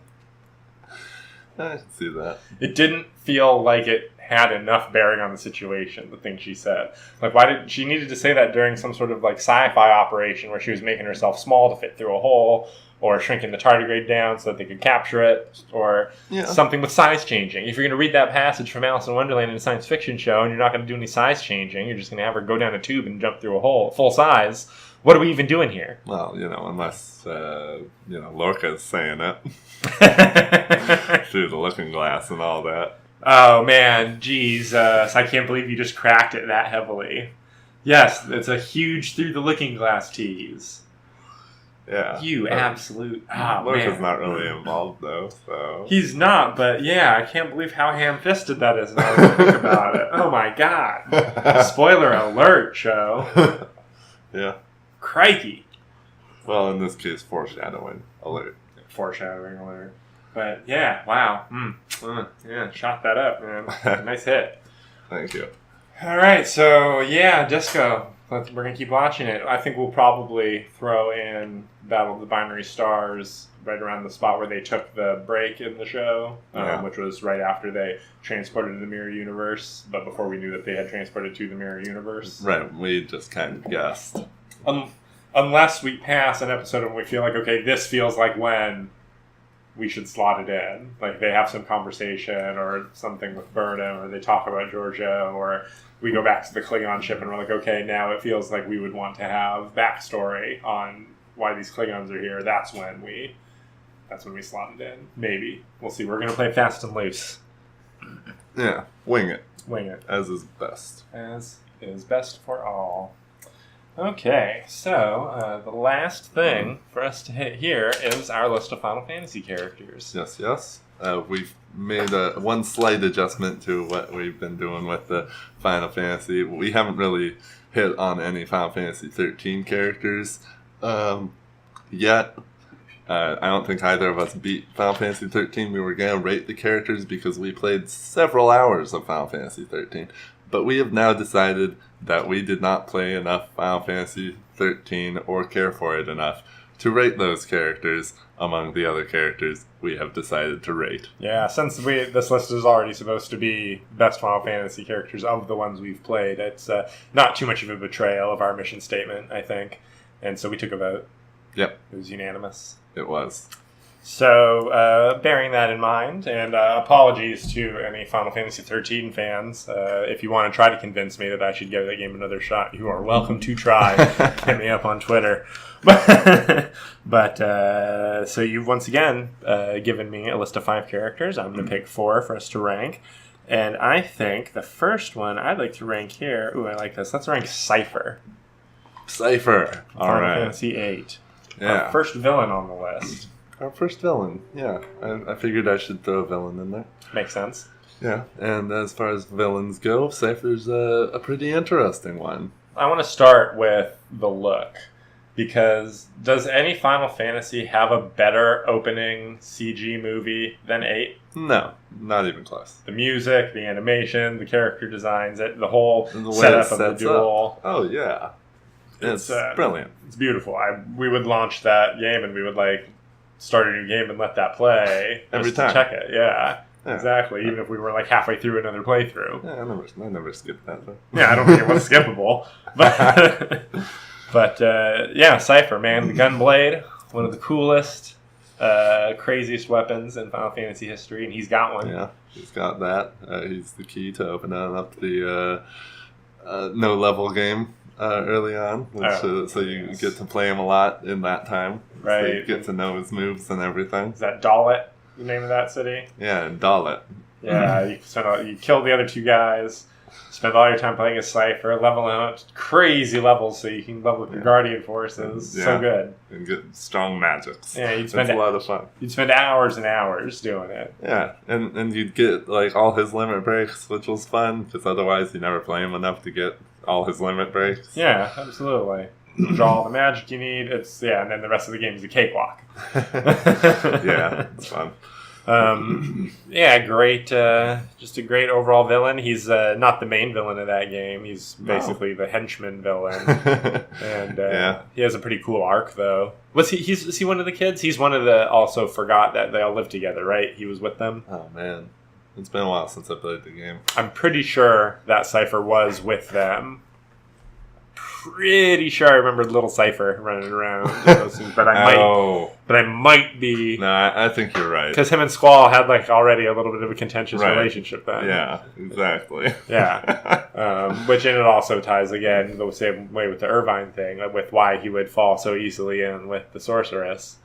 can see that. It didn't feel like it had enough bearing on the situation, the thing she said. Like, why did she needed to say that during some sort of like sci-fi operation where she was making herself small to fit through a hole, or shrinking the tardigrade down so that they could capture it, or something with size changing. If you're going to read that passage from Alice in Wonderland in a science fiction show and you're not going to do any size changing, you're just going to have her go down a tube and jump through a hole full size, what are we even doing here? Well, unless, Lorca's saying it. Through the looking glass and all that. Oh, man. Jesus. I can't believe you just cracked it that heavily. Yes, it's a huge through the looking glass tease. Yeah. You absolute... Oh, Lorca's not really involved, though, so... He's not, but yeah, I can't believe how ham-fisted that is now that I think about it. Oh, my God. Spoiler alert, show. Yeah. Crikey. Well, in this case, foreshadowing alert. Foreshadowing alert. But, yeah, wow. Yeah, shot that up, man. Nice hit. Thank you. All right, so, yeah, Disco. We're going to keep watching it. I think we'll probably throw in Battle of the Binary Stars right around the spot where they took the break in the show, which was right after they transported to the Mirror Universe, but before we knew that they had transported to the Mirror Universe. Right, we just kind of guessed. Unless we pass an episode and we feel like, okay, this feels like when we should slot it in. Like they have some conversation or something with Burnham, or they talk about Georgia, or we go back to the Klingon ship and we're like, okay, now it feels like we would want to have backstory on why these Klingons are here. That's when we slot it in. Maybe. We'll see. We're going to play fast and loose. Yeah. Wing it. Wing it. As is best. As is best for all. Okay, so the last thing for us to hit here is our list of Final Fantasy characters. Yes. We've made one slight adjustment to what we've been doing with the Final Fantasy. We haven't really hit on any Final Fantasy 13 characters yet. I don't think either of us beat Final Fantasy 13. We were going to rate the characters because we played several hours of Final Fantasy 13. But we have now decided that we did not play enough Final Fantasy 13 or care for it enough to rate those characters among the other characters we have decided to rate. Yeah, since this list is already supposed to be best Final Fantasy characters of the ones we've played, it's not too much of a betrayal of our mission statement, I think. And so we took a vote. Yep. It was unanimous. It was. So, bearing that in mind, and apologies to any Final Fantasy 13 fans, if you want to try to convince me that I should give that game another shot, you are welcome to try. Hit me up on Twitter. But so you've once again given me a list of 5 characters. I'm going to pick 4 for us to rank. And I think the first one I'd like to rank here... Ooh, I like this. Let's rank Cypher. Cypher. All right. Final Fantasy VIII. Yeah. Our first villain on the list. Our first villain, yeah. I figured I should throw a villain in there. Makes sense. Yeah, and as far as villains go, Cypher's a pretty interesting one. I want to start with the look, because does any Final Fantasy have a better opening CG movie than 8? No, not even close. The music, the animation, the character designs, the whole setup of the duel. Oh, yeah. It's brilliant. It's beautiful. We would launch that game and we would start a new game and let that play every time. To check it. Yeah, exactly. Even if we were halfway through another playthrough. Yeah, I never skipped that though. Yeah, I don't think it was skippable. But yeah, Cypher, man, the Gunblade, one of the coolest, craziest weapons in Final Fantasy history, and he's got one. Yeah, he's got that. He's the key to opening up the no level game early on, so you get to play him a lot in that time. Right. So you get to know his moves and everything. Is that Dalit, the name of that city? Yeah, and Dalit. Yeah, you kill the other two guys, spend all your time playing as Cypher, leveling up crazy levels so you can level up your Guardian forces. Yeah. So good. And get strong magics. Yeah, it's a lot of fun. You'd spend hours and hours doing it. Yeah, and you'd get like all his limit breaks, which was fun, because otherwise you never play him enough to get all his limit breaks. Yeah, absolutely. Draw all the magic you need. And then the rest of the game is a cakewalk. Yeah, it's fun. Yeah, great. Just a great overall villain. He's not the main villain of that game. He's basically the henchman villain, and he has a pretty cool arc, though. Is he one of the kids? He's one of the. Also, forgot that they all live together, right? He was with them. Oh man, it's been a while since I played the game. I'm pretty sure that Cypher was with them. Pretty sure I remembered little Cypher running around in those scenes, but I might be. No, I think you're right. Because him and Squall had like already a little bit of a contentious relationship then. Yeah, exactly. Yeah, which and it also ties again the same way with the Irvine thing, with why he would fall so easily in with the sorceress.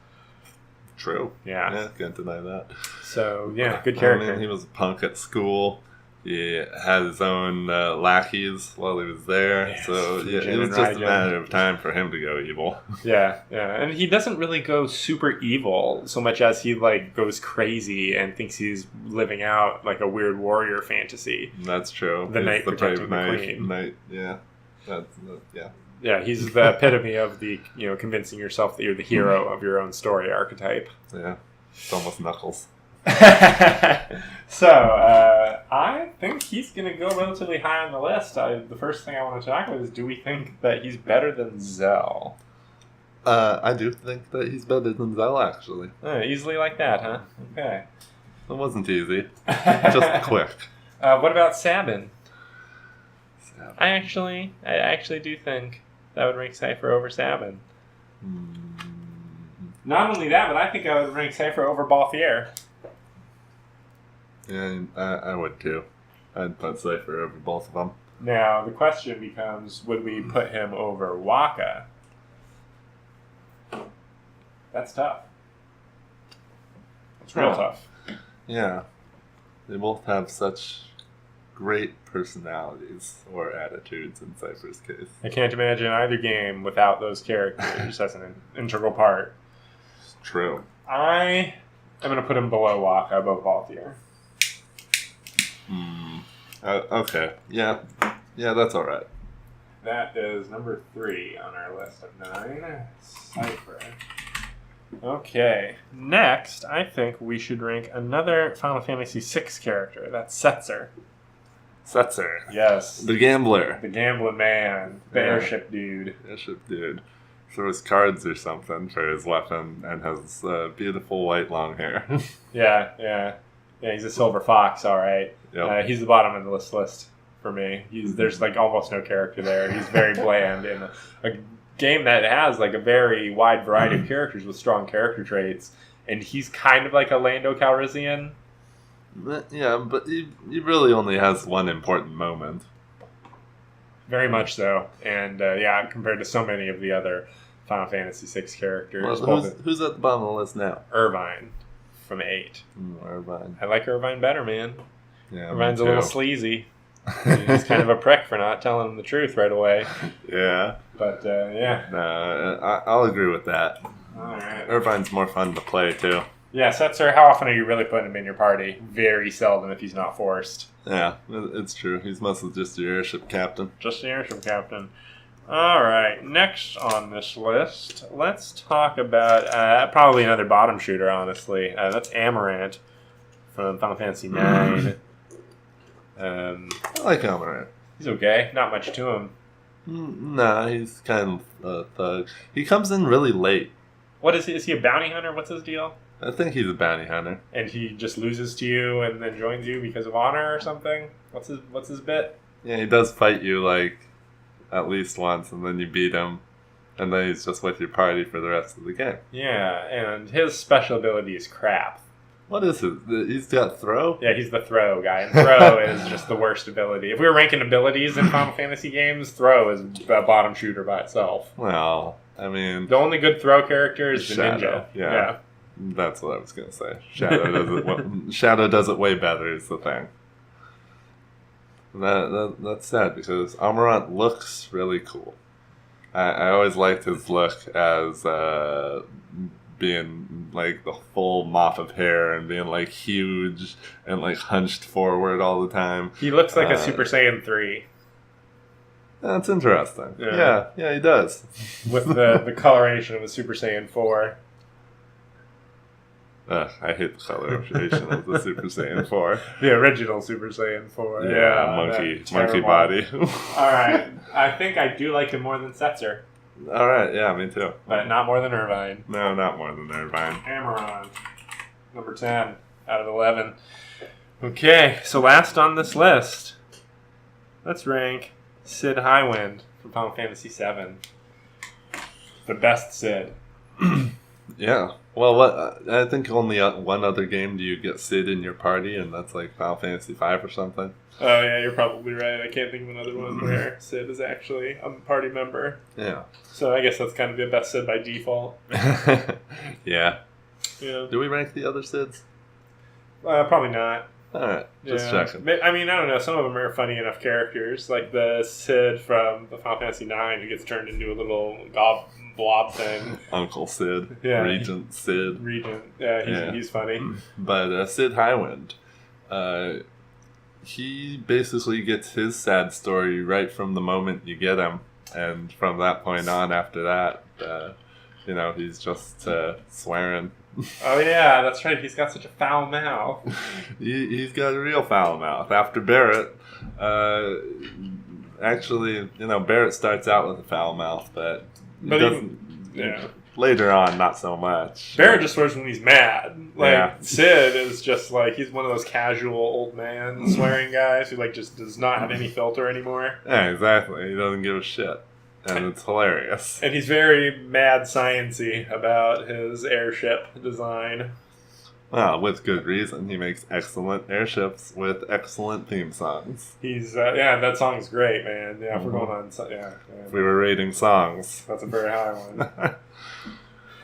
True. Yeah, can't deny that. So yeah, good character. I mean, he was a punk at school. He had his own lackeys while he was there, so it was just a matter of time for him to go evil. Yeah, and he doesn't really go super evil so much as he like goes crazy and thinks he's living out like a weird warrior fantasy. That's true. The knight protecting the queen. Yeah, he's the epitome of the convincing yourself that you're the hero of your own story archetype. Yeah, it's almost Knuckles. So, I think he's going to go relatively high on the list. The first thing I want to talk about is, do we think that he's better than Zell? I do think that he's better than Zell, actually. Easily like that, huh? Okay. It wasn't easy. Just quick. What about Sabin? I actually do think that would rank Cypher over Sabin. Not only that, but I think I would rank Cypher over Balthier. Yeah, I would too. I'd put Cypher over both of them. Now, the question becomes, would we put him over Waka? That's tough. It's real tough. Yeah. They both have such great personalities or attitudes in Cypher's case. I can't imagine either game without those characters as an integral part. It's true. I am going to put him below Waka, above Balthier. Okay. Yeah, that's all right. That is number 3 on our list of 9. Cypher. Okay. Next, I think we should rank another Final Fantasy VI character. That's Setzer. Setzer. Yes. The gambler. The gambling man. The airship dude. Airship dude. Throws cards or something for his weapon and has beautiful white long hair. Yeah, he's a silver fox, all right. Yep. He's the bottom of the list for me. There's like almost no character there. He's very bland in a game that has like a very wide variety of characters with strong character traits, and he's kind of like a Lando Calrissian. Yeah, but he really only has one important moment. Very much so, and compared to so many of the other Final Fantasy VI characters. Well, who's at the bottom of the list now? Irvine from 8. Irvine. I like Irvine better, man. Yeah, Irvine's a little sleazy. He's kind of a prick for not telling him the truth right away. Yeah. But, I'll agree with that. All right. Irvine's more fun to play, too. Yeah, Setzer, how often are you really putting him in your party? Very seldom if he's not forced. Yeah, it's true. He's mostly just your airship captain. Just the airship captain. All right, next on this list, let's talk about probably another bottom shooter, honestly. That's Amarant from Final Fantasy IX. I like Amarant. He's okay. Not much to him. Nah, he's kind of a thug. He comes in really late. What is he? Is he a bounty hunter? What's his deal? I think he's a bounty hunter. And he just loses to you and then joins you because of honor or something? What's his bit? Yeah, he does fight you like at least once and then you beat him. And then he's just with your party for the rest of the game. Yeah, and his special ability is crap. What is it? He's got throw? Yeah, he's the throw guy. And throw is just the worst ability. If we were ranking abilities in Final Fantasy games, throw is the bottom shooter by itself. Well, I mean... The only good throw character is the Shadow. ninja. Yeah. That's what I was going to say. Shadow does it way better is the thing. That's sad because Amarant looks really cool. I always liked his look as being like the full mop of hair and being like huge and like hunched forward all the time. He looks like a Super Saiyan 3. That's interesting. Yeah, he does. With the coloration of a Super Saiyan 4. I hate the coloration of the Super Saiyan 4. The original Super Saiyan 4. Monkey body. Alright, I think I do like him more than Setzer. Alright, yeah, me too. But not more than Irvine. No, not more than Irvine. Amaron, number 10 out of 11. Okay, so last on this list, let's rank Sid Highwind from Final Fantasy VII. The best Sid. Yeah. Well, I think only one other game do you get Sid in your party, and that's like Final Fantasy V or something. Oh, yeah, you're probably right. I can't think of another one where Sid is actually a party member. Yeah. So I guess that's kind of the best Sid by default. Yeah. Yeah. Do we rank the other Sids? Probably not. Alright, just checking. I mean, I don't know. Some of them are funny enough characters, like the Sid from the Final Fantasy IX who gets turned into a little blob thing. Uncle Sid. Yeah. Regent Sid. Yeah, he's funny. But Sid Highwind, he basically gets his sad story right from the moment you get him. And from that point on, after that, he's just swearing. Oh, yeah, that's right. He's got such a foul mouth. He's got a real foul mouth. After Barrett, actually, Barrett starts out with a foul mouth, but later on, not so much. Barrett just swears when he's mad. Sid is just like, he's one of those casual old man swearing guys who just does not have any filter anymore. Yeah, exactly. He doesn't give a shit. And it's hilarious. And he's very mad science-y about his airship design. Well, with good reason. He makes excellent airships with excellent theme songs. He's, that song's great, man. Yeah, if we're going on, If we were rating songs. That's a very high one.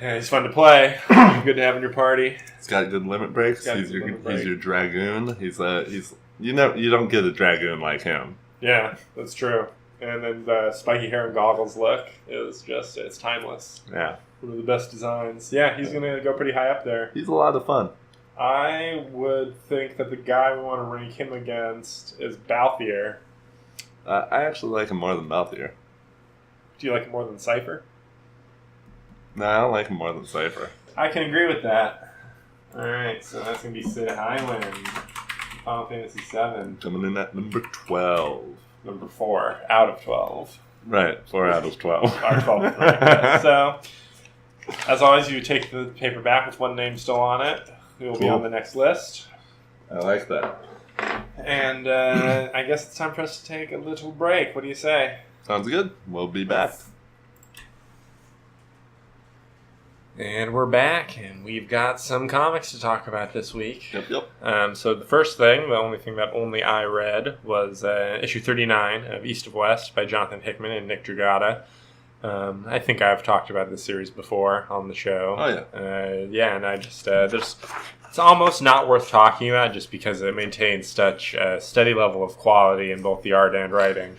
Yeah, he's fun to play. He's good to have in your party. He's got good limit breaks. He's your dragoon. He's you don't get a dragoon like him. Yeah, that's true. And then the spiky hair and goggles look is just, it's timeless. Yeah. One of the best designs. Yeah, he's going to go pretty high up there. He's a lot of fun. I would think that the guy we want to rank him against is Balthier. I actually like him more than Balthier. Do you like him more than Cypher? No, I don't like him more than Cypher. I can agree with that. Alright, so that's going to be Sid Highwind, Final Fantasy VII. Coming in at number 12. Number 4 out of 12. Right, 4 out of 12. Our 12th rank. So, as always, you take the paper back with one name still on it. It will be on the next list. I like that. And I guess it's time for us to take a little break. What do you say? Sounds good. We'll be back. And we're back, and we've got some comics to talk about this week. Yep. So the first thing, the only thing that only I read, was issue 39 of East of West by Jonathan Hickman and Nick Dragata. I think I've talked about this series before on the show. Oh, yeah. And I just, it's almost not worth talking about just because it maintains such a steady level of quality in both the art and writing.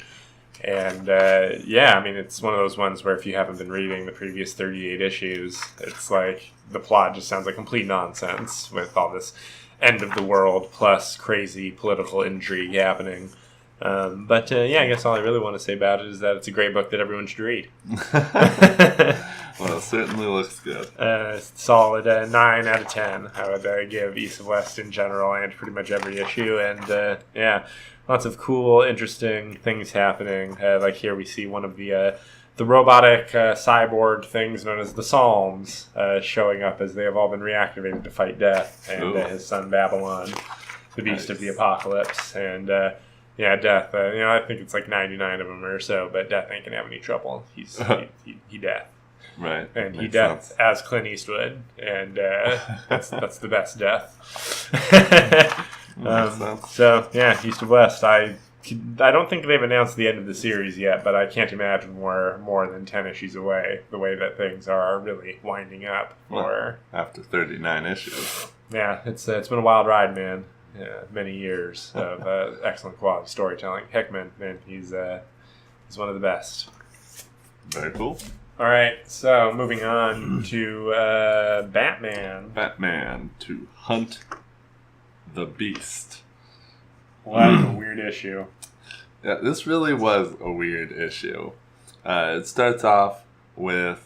And, I mean, it's one of those ones where if you haven't been reading the previous 38 issues, it's like the plot just sounds like complete nonsense with all this end of the world plus crazy political intrigue happening. But I guess all I really want to say about it is that it's a great book that everyone should read. Well, it certainly looks good. Solid 9 out of 10. I would give East of West in general and pretty much every issue. And, lots of cool, interesting things happening. Like here we see one of the robotic cyborg things known as the Psalms showing up as they have all been reactivated to fight death and his son Babylon, the beast of the apocalypse. And Yeah, Death. I think it's like 99 of them or so, but Death ain't gonna have any trouble. He's he Death. Right. And he Makes Death sense. as Clint Eastwood, and that's the best Death. Makes sense. So yeah, East of West. I don't think they've announced the end of the series yet, but I can't imagine we're more than 10 issues away. The way that things are really winding up for After 39 issues. yeah, it's been a wild ride, man. Yeah, many years of excellent quality storytelling. Hickman, man, he's one of the best. Very cool. All right, so moving on to Batman. Batman to hunt the Beast. Well, that was a weird issue. Yeah, this really was a weird issue. It starts off with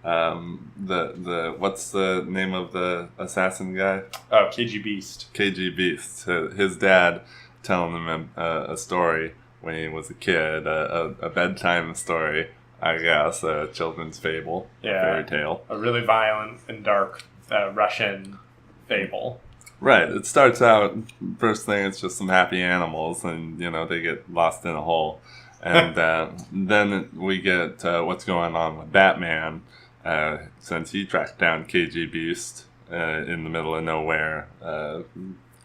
the what's the name of the assassin guy? Oh, KG Beast. KG Beast. His dad telling him a story when he was a kid, a bedtime story, I guess, a children's fable, a fairy tale. A really violent and dark Russian fable. Right. It starts out, first thing, it's just some happy animals, and, they get lost in a hole. And then we get what's going on with Batman, since he tracked down KG Beast in the middle of nowhere,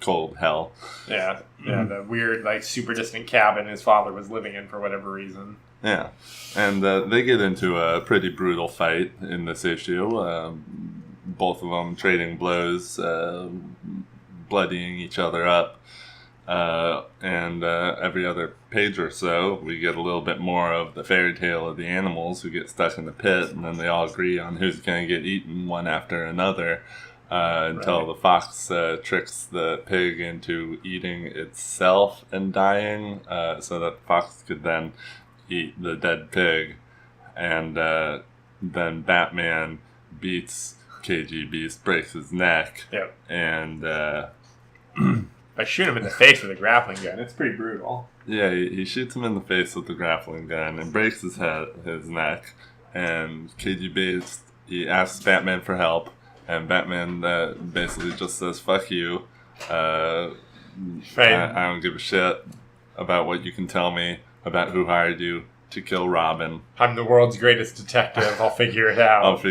cold hell. Yeah, the weird, super distant cabin his father was living in for whatever reason. Yeah. And they get into a pretty brutal fight in this issue. Both of them trading blows, bloodying each other up. And every other page or so, we get a little bit more of the fairy tale of the animals who get stuck in the pit, and then they all agree on who's going to get eaten one after another, until the fox tricks the pig into eating itself and dying, so that the fox could then eat the dead pig. And then Batman beats KG Beast, breaks his neck, and I shoot him in the face with a grappling gun. It's pretty brutal. Yeah, he shoots him in the face with the grappling gun and breaks his neck. And KG Beast, he asks Batman for help, and Batman basically just says, "Fuck you. I don't give a shit about what you can tell me about who hired you to kill Robin. I'm the world's greatest detective. I'll figure it out.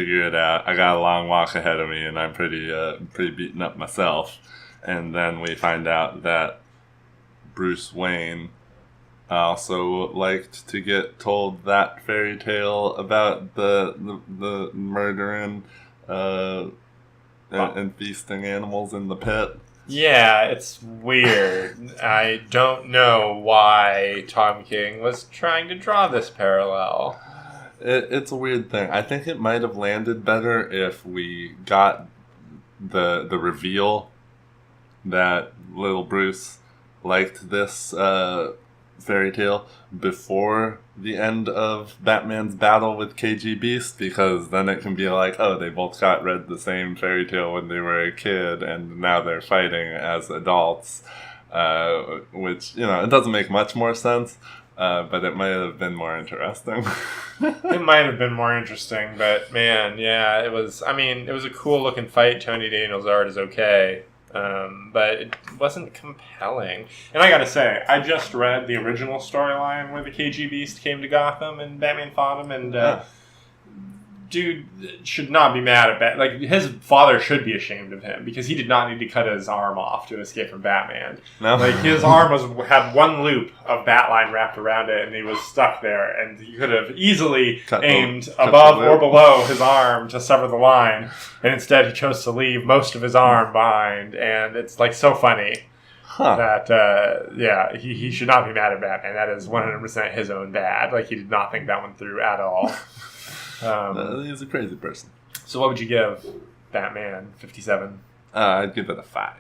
I got a long walk ahead of me, and I'm pretty beaten up myself." And then we find out that Bruce Wayne also liked to get told that fairy tale about the murdering and feasting animals in the pit. Yeah, it's weird. I don't know why Tom King was trying to draw this parallel. It's a weird thing. I think it might have landed better if we got the reveal that little Bruce liked this fairy tale before the end of Batman's battle with KG Beast, because then it can be like, oh, they both read the same fairy tale when they were a kid, and now they're fighting as adults, which, it doesn't make much more sense, but it might have been more interesting. It might have been more interesting, but man, yeah, it was a cool looking fight. Tony Daniel's art is okay. But it wasn't compelling. And I gotta say, I just read the original storyline where the KG Beast came to Gotham and Batman fought him, and dude should not be mad at Batman. Like, his father should be ashamed of him, because he did not need to cut his arm off to escape from Batman. No. Like, his arm had one loop of Batline wrapped around it, and he was stuck there, and he could have easily aimed above or below his arm to sever the line, and instead he chose to leave most of his arm behind, and it's, so funny. That, he should not be mad at Batman. That is 100% his own bad. Like, he did not think that one through at all. He's a crazy person. So what would you give Batman 57? I'd give it a 5.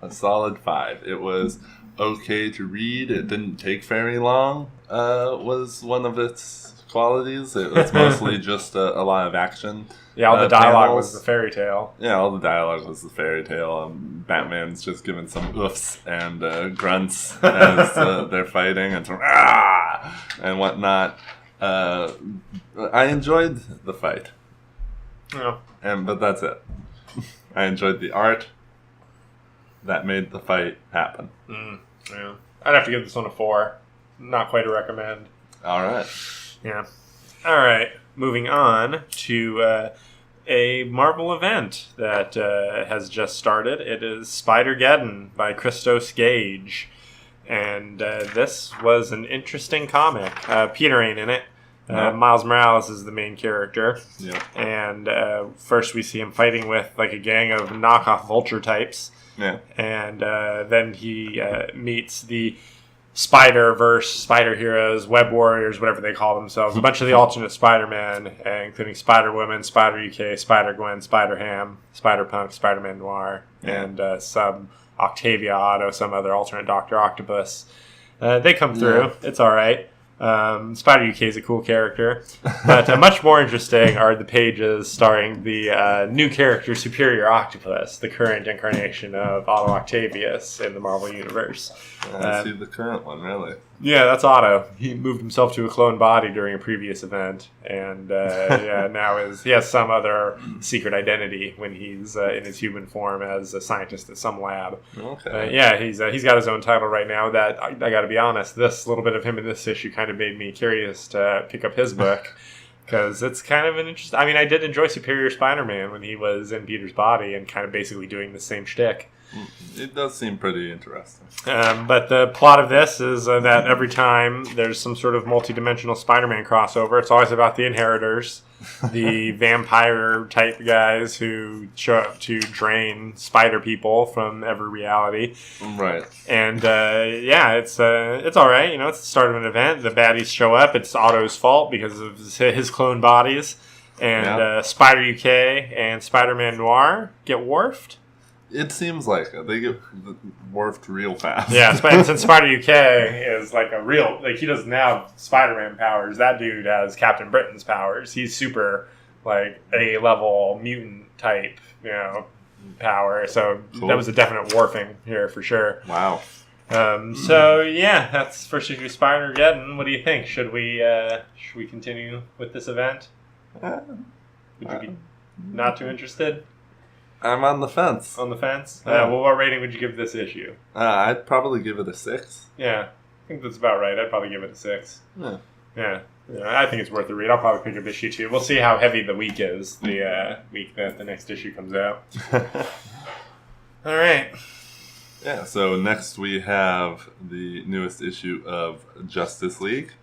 A solid 5. It was okay to read. It didn't take very long, was one of its qualities. It was mostly just a lot of action. Yeah, all the dialogue panels. was the fairy tale. Yeah, all the dialogue was the fairy tale. Batman's just giving some oofs and grunts as they're fighting and and whatnot. I enjoyed the fight. Yeah. But that's it. I enjoyed the art that made the fight happen. Yeah. I'd have to give this one a 4. Not quite a recommend. All right. Yeah. All right. Moving on to a Marvel event that has just started. It is Spider-Geddon by Christos Gage. And this was an interesting comic. Peter ain't in it. Miles Morales is the main character. Yeah. And first we see him fighting with like a gang of knockoff Vulture types. Yeah. And then he meets the Spider-Verse, Spider Heroes, Web Warriors, whatever they call themselves. A bunch of the alternate Spider-Man, including Spider-Woman, Spider-UK, Spider-Gwen, Spider-Ham, Spider-Punk, Spider-Man Noir, and some Octavia Otto, some other alternate Dr. Octopus. They come through. Yeah. It's all right. Spider-UK is a cool character. But much more interesting are the pages starring the new character, Superior Octopus, the current incarnation of Otto Octavius in the Marvel Universe. I see the current one, really. Yeah, that's Otto. He moved himself to a clone body during a previous event, and now he has some other secret identity when he's in his human form as a scientist at some lab. Okay. He's got his own title right now. That I got to be honest, this little bit of him in this issue kind of made me curious to pick up his book because it's kind of an interesting. I mean, I did enjoy Superior Spider-Man when he was in Peter's body and kind of basically doing the same shtick. It does seem pretty interesting. But the plot of this is that every time there's some sort of multi-dimensional Spider-Man crossover, it's always about the Inheritors, the vampire-type guys who show up to drain spider people from every reality. Right. And, it's all right. You know, it's the start of an event. The baddies show up. It's Otto's fault because of his clone bodies. And Spider-UK and Spider-Man Noir get wharfed. It seems like they get morphed real fast. Yeah, since Spider-UK is like a real... Like, he doesn't have Spider-Man powers. That dude has Captain Britain's powers. He's super, like, A-level mutant type, power. So cool. That was a definite warping here for sure. Wow. That's first issue Spider-Geddon. What do you think? Should we continue with this event? Would you be not too interested? I'm on the fence. On the fence? What rating would you give this issue? I'd probably give it a 6. Yeah, I think that's about right. I'd probably give it a 6. Yeah. I think it's worth a read. I'll probably pick up issue 2. We'll see how heavy the week is, the week that the next issue comes out. All right. Yeah, so next we have the newest issue of Justice League.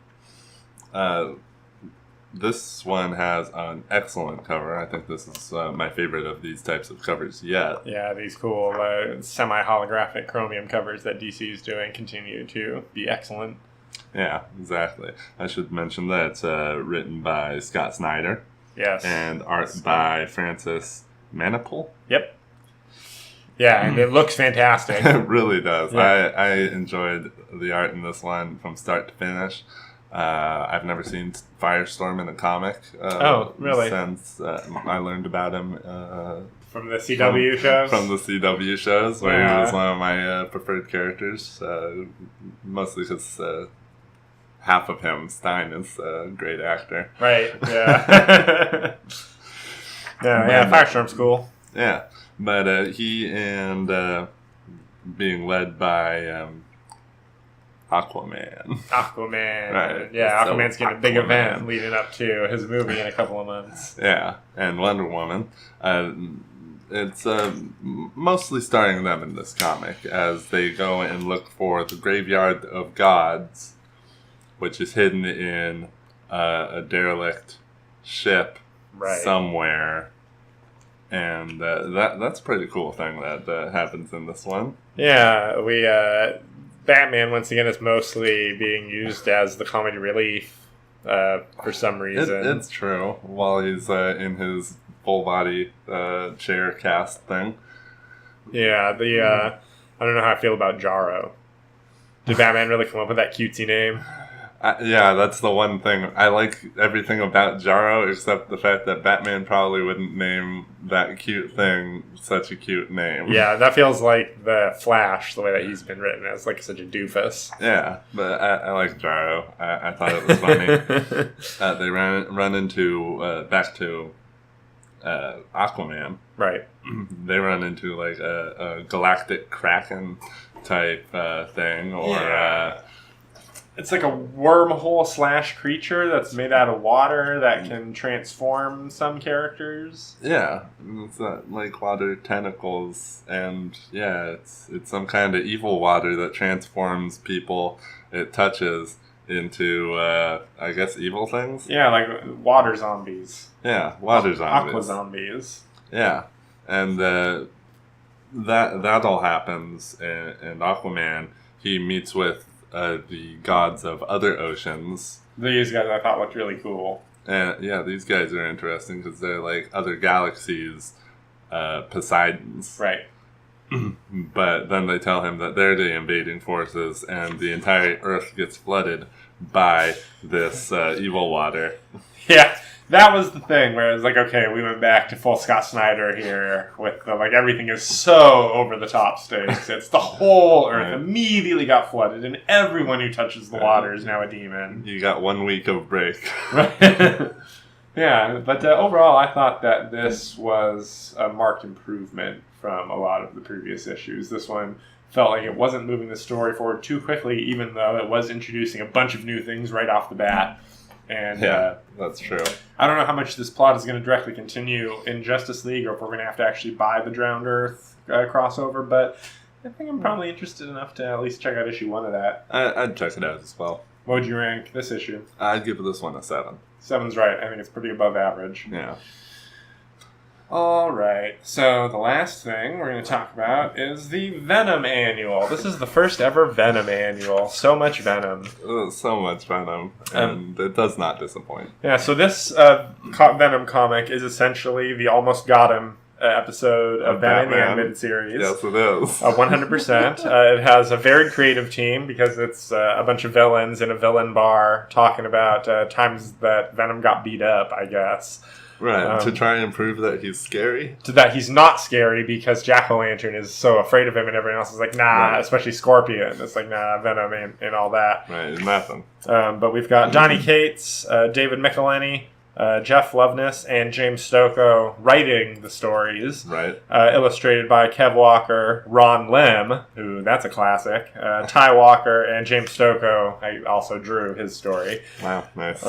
This one has an excellent cover. I think this is my favorite of these types of covers yet. Yeah, these cool semi-holographic chromium covers that DC is doing continue to be excellent. Yeah, exactly. I should mention that it's written by Scott Snyder. Yes. And art by Francis Manapul. Yep. Yeah, and it looks fantastic. It really does. Yeah. I enjoyed the art in this one from start to finish. I've never seen Firestorm in a comic. Oh, really? Since I learned about him from the CW shows. From the CW shows, where he was one of my preferred characters. Mostly because half of him, Stein, is a great actor. Right. Yeah. Firestorm's cool. Yeah, but he and being led by. Aquaman. Right. Yeah, so Aquaman's getting a big event leading up to his movie in a couple of months. Yeah, and Wonder Woman. It's mostly starring them in this comic as they go and look for the Graveyard of Gods, which is hidden in a derelict ship somewhere. And that's a pretty cool thing that happens in this one. Yeah, Batman, once again, is mostly being used as the comedy relief for some reason. It's true. While he's in his full-body chair cast thing. Yeah, I don't know how I feel about Jarro. Did Batman really come up with that cutesy name? Yeah, that's the one thing. I like everything about Jarro except the fact that Batman probably wouldn't name that cute thing such a cute name. Yeah, that feels like the Flash, the way that he's been written as like such a doofus. Yeah, but I like Jarro. I thought it was funny. They run into, back to Aquaman. Right. They run into like a galactic kraken type thing, or it's like a wormhole / creature that's made out of water that can transform some characters. Yeah, it's like water tentacles, and it's some kind of evil water that transforms people it touches into, I guess, evil things. Yeah, like water zombies. Yeah, water zombies. Aqua zombies. Yeah, and that all happens, and Aquaman, he meets with the gods of other oceans. These guys I thought looked really cool. And yeah, these guys are interesting because they're like other galaxies, Poseidons. Right. But then they tell him that they're the invading forces, and the entire Earth gets flooded by this evil water. Yeah. That was the thing where it was like, okay, we went back to full Scott Snyder here with the, like, everything is so over the top stakes. It's the whole Earth immediately got flooded, and everyone who touches the water is now a demon. You got 1 week of break. Yeah, but overall, I thought that this was a marked improvement from a lot of the previous issues. This one felt like it wasn't moving the story forward too quickly, even though it was introducing a bunch of new things right off the bat. And yeah, that's true. I don't know how much this plot is going to directly continue in Justice League, or if we're going to have to actually buy the Drowned Earth crossover, but I think I'm probably interested enough to at least check out issue 1 of that. I'd check it out as well. What would you rank this issue? I'd give this one a 7. 7's right. I think it's pretty above average. Yeah. Alright, so the last thing we're going to talk about is the Venom Annual. This is the first ever Venom Annual. So much Venom. So much Venom, and it does not disappoint. Yeah, so this Venom comic is essentially the Almost Got Him episode of Batman the Animated Series. Yes, it is. 100%. It has a very creative team because it's a bunch of villains in a villain bar talking about times that Venom got beat up, I guess. Right, to try and prove that he's scary? To that he's not scary because Jack-O-Lantern is so afraid of him and everyone else is like, nah, especially Scorpion. It's like, nah, Venom and all that. Right, nothing. But we've got Johnny Cates, David Michelini, Jeff Loveness, and James Stokoe writing the stories. Right. Illustrated by Kev Walker, Ron Lim, who, that's a classic, Ty Walker, and James Stokoe. I also drew his story. Wow, nice.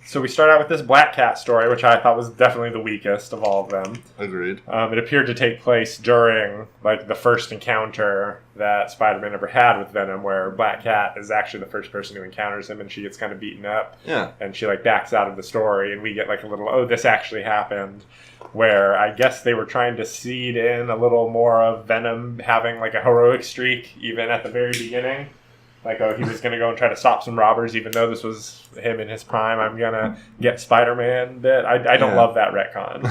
So we start out with this Black Cat story, which I thought was definitely the weakest of all of them. Agreed. It appeared to take place during like the first encounter that Spider-Man ever had with Venom, where Black Cat is actually the first person who encounters him, and she gets kind of beaten up. Yeah. And she like backs out of the story, and we get like a little, oh, this actually happened, where I guess they were trying to seed in a little more of Venom having like a heroic streak, even at the very beginning. Like, oh, he was going to go and try to stop some robbers, even though this was him in his prime. I'm going to get Spider-Man bit. I don't love that retcon.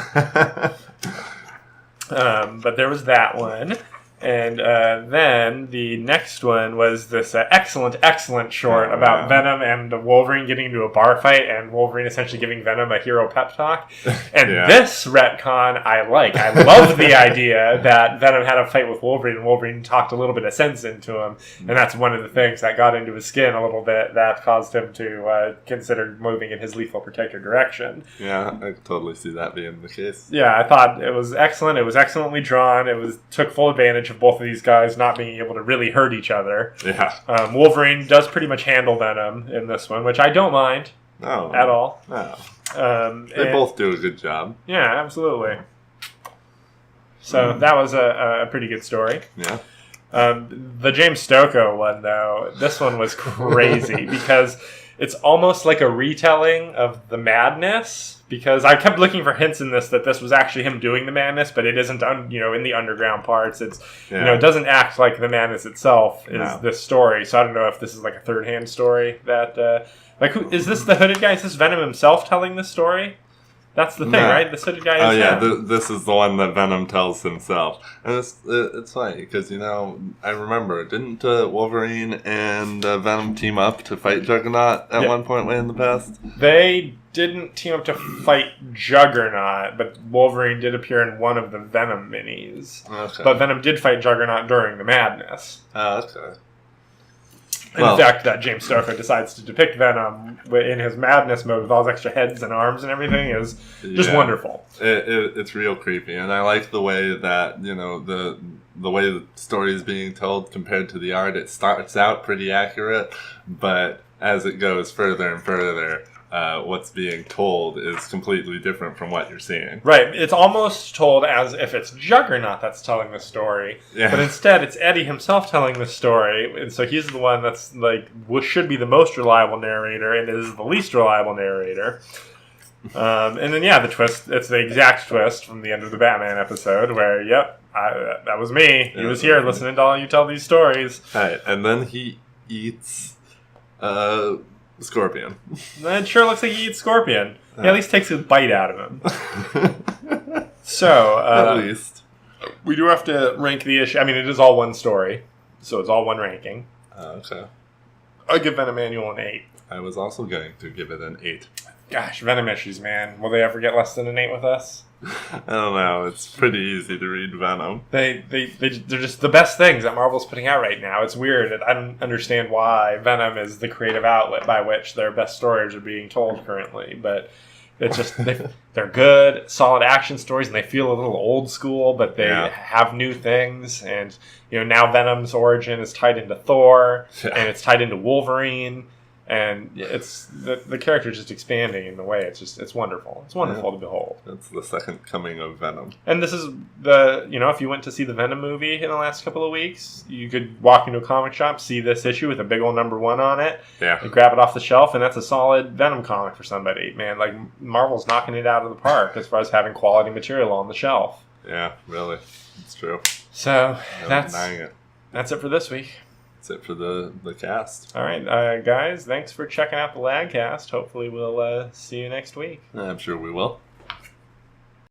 But there was that one. And then the next one was this excellent short about Venom and Wolverine getting into a bar fight, and Wolverine essentially giving Venom a hero pep talk. And this retcon I like. I love the idea that Venom had a fight with Wolverine, and Wolverine talked a little bit of sense into him. And that's one of the things that got into his skin a little bit that caused him to consider moving in his Lethal Protector direction. Yeah, I could totally see that being the case. Yeah, I thought it was excellent. It was excellently drawn. Took full advantage of both of these guys not being able to really hurt each other. Yeah. Wolverine does pretty much handle Venom in this one, which I don't mind at all. No. They both do a good job. Yeah, absolutely. So that was a pretty good story. Yeah. The James Stokoe one, though, this one was crazy because it's almost like a retelling of the madness. Because I kept looking for hints in this that this was actually him doing the madness, but it isn't, in the underground parts. It's, it doesn't act like the madness itself is this story. So I don't know if this is like a third-hand story that, is this the hooded guy? Is this Venom himself telling this story? That's the thing, right? This hooded guy is this is the one that Venom tells himself. And it's funny, because, I remember, didn't Wolverine and Venom team up to fight Juggernaut at one point way in the past? They didn't team up to fight Juggernaut, but Wolverine did appear in one of the Venom minis. Okay. But Venom did fight Juggernaut during the madness. Oh, okay. In fact, that James Stoker decides to depict Venom in his madness mode with all his extra heads and arms and everything is just wonderful. It's real creepy, and I like the way that the way the story is being told compared to the art. It starts out pretty accurate, but as it goes further and further, what's being told is completely different from what you're seeing. Right. It's almost told as if it's Juggernaut that's telling the story, but instead it's Eddie himself telling the story, and so he's the one that's should be the most reliable narrator and is the least reliable narrator. And then the twist, it's the exact twist from the end of the Batman episode where, that was me. He was here listening to all you tell these stories. Right, and then he eats Scorpion. It sure looks like he eats Scorpion. He at least takes a bite out of him. So, at least. We do have to rank the issue. I mean, it is all one story, so it's all one ranking. Okay. I'll give Venom Annual an 8. I was also going to give it an 8. Gosh, Venom issues, man. Will they ever get less than an 8 with us? I don't know. It's pretty easy to read Venom. They're just the best things that Marvel's putting out right now. It's weird. I don't understand why Venom is the creative outlet by which their best stories are being told currently, but it's just they're good, solid action stories, and they feel a little old school, but they have new things. And now Venom's origin is tied into Thor, and it's tied into Wolverine. And it's the character just expanding in the way. It's wonderful. It's wonderful to behold. It's the second coming of Venom. And this is if you went to see the Venom movie in the last couple of weeks, you could walk into a comic shop, see this issue with a big old #1 on it, and grab it off the shelf, and that's a solid Venom comic for somebody. Man, Marvel's knocking it out of the park as far as having quality material on the shelf. Yeah, really. It's true. So Never denying it. That's it for this week. That's it for the cast. All right, guys, thanks for checking out the LAAGCast. Hopefully we'll see you next week. I'm sure we will.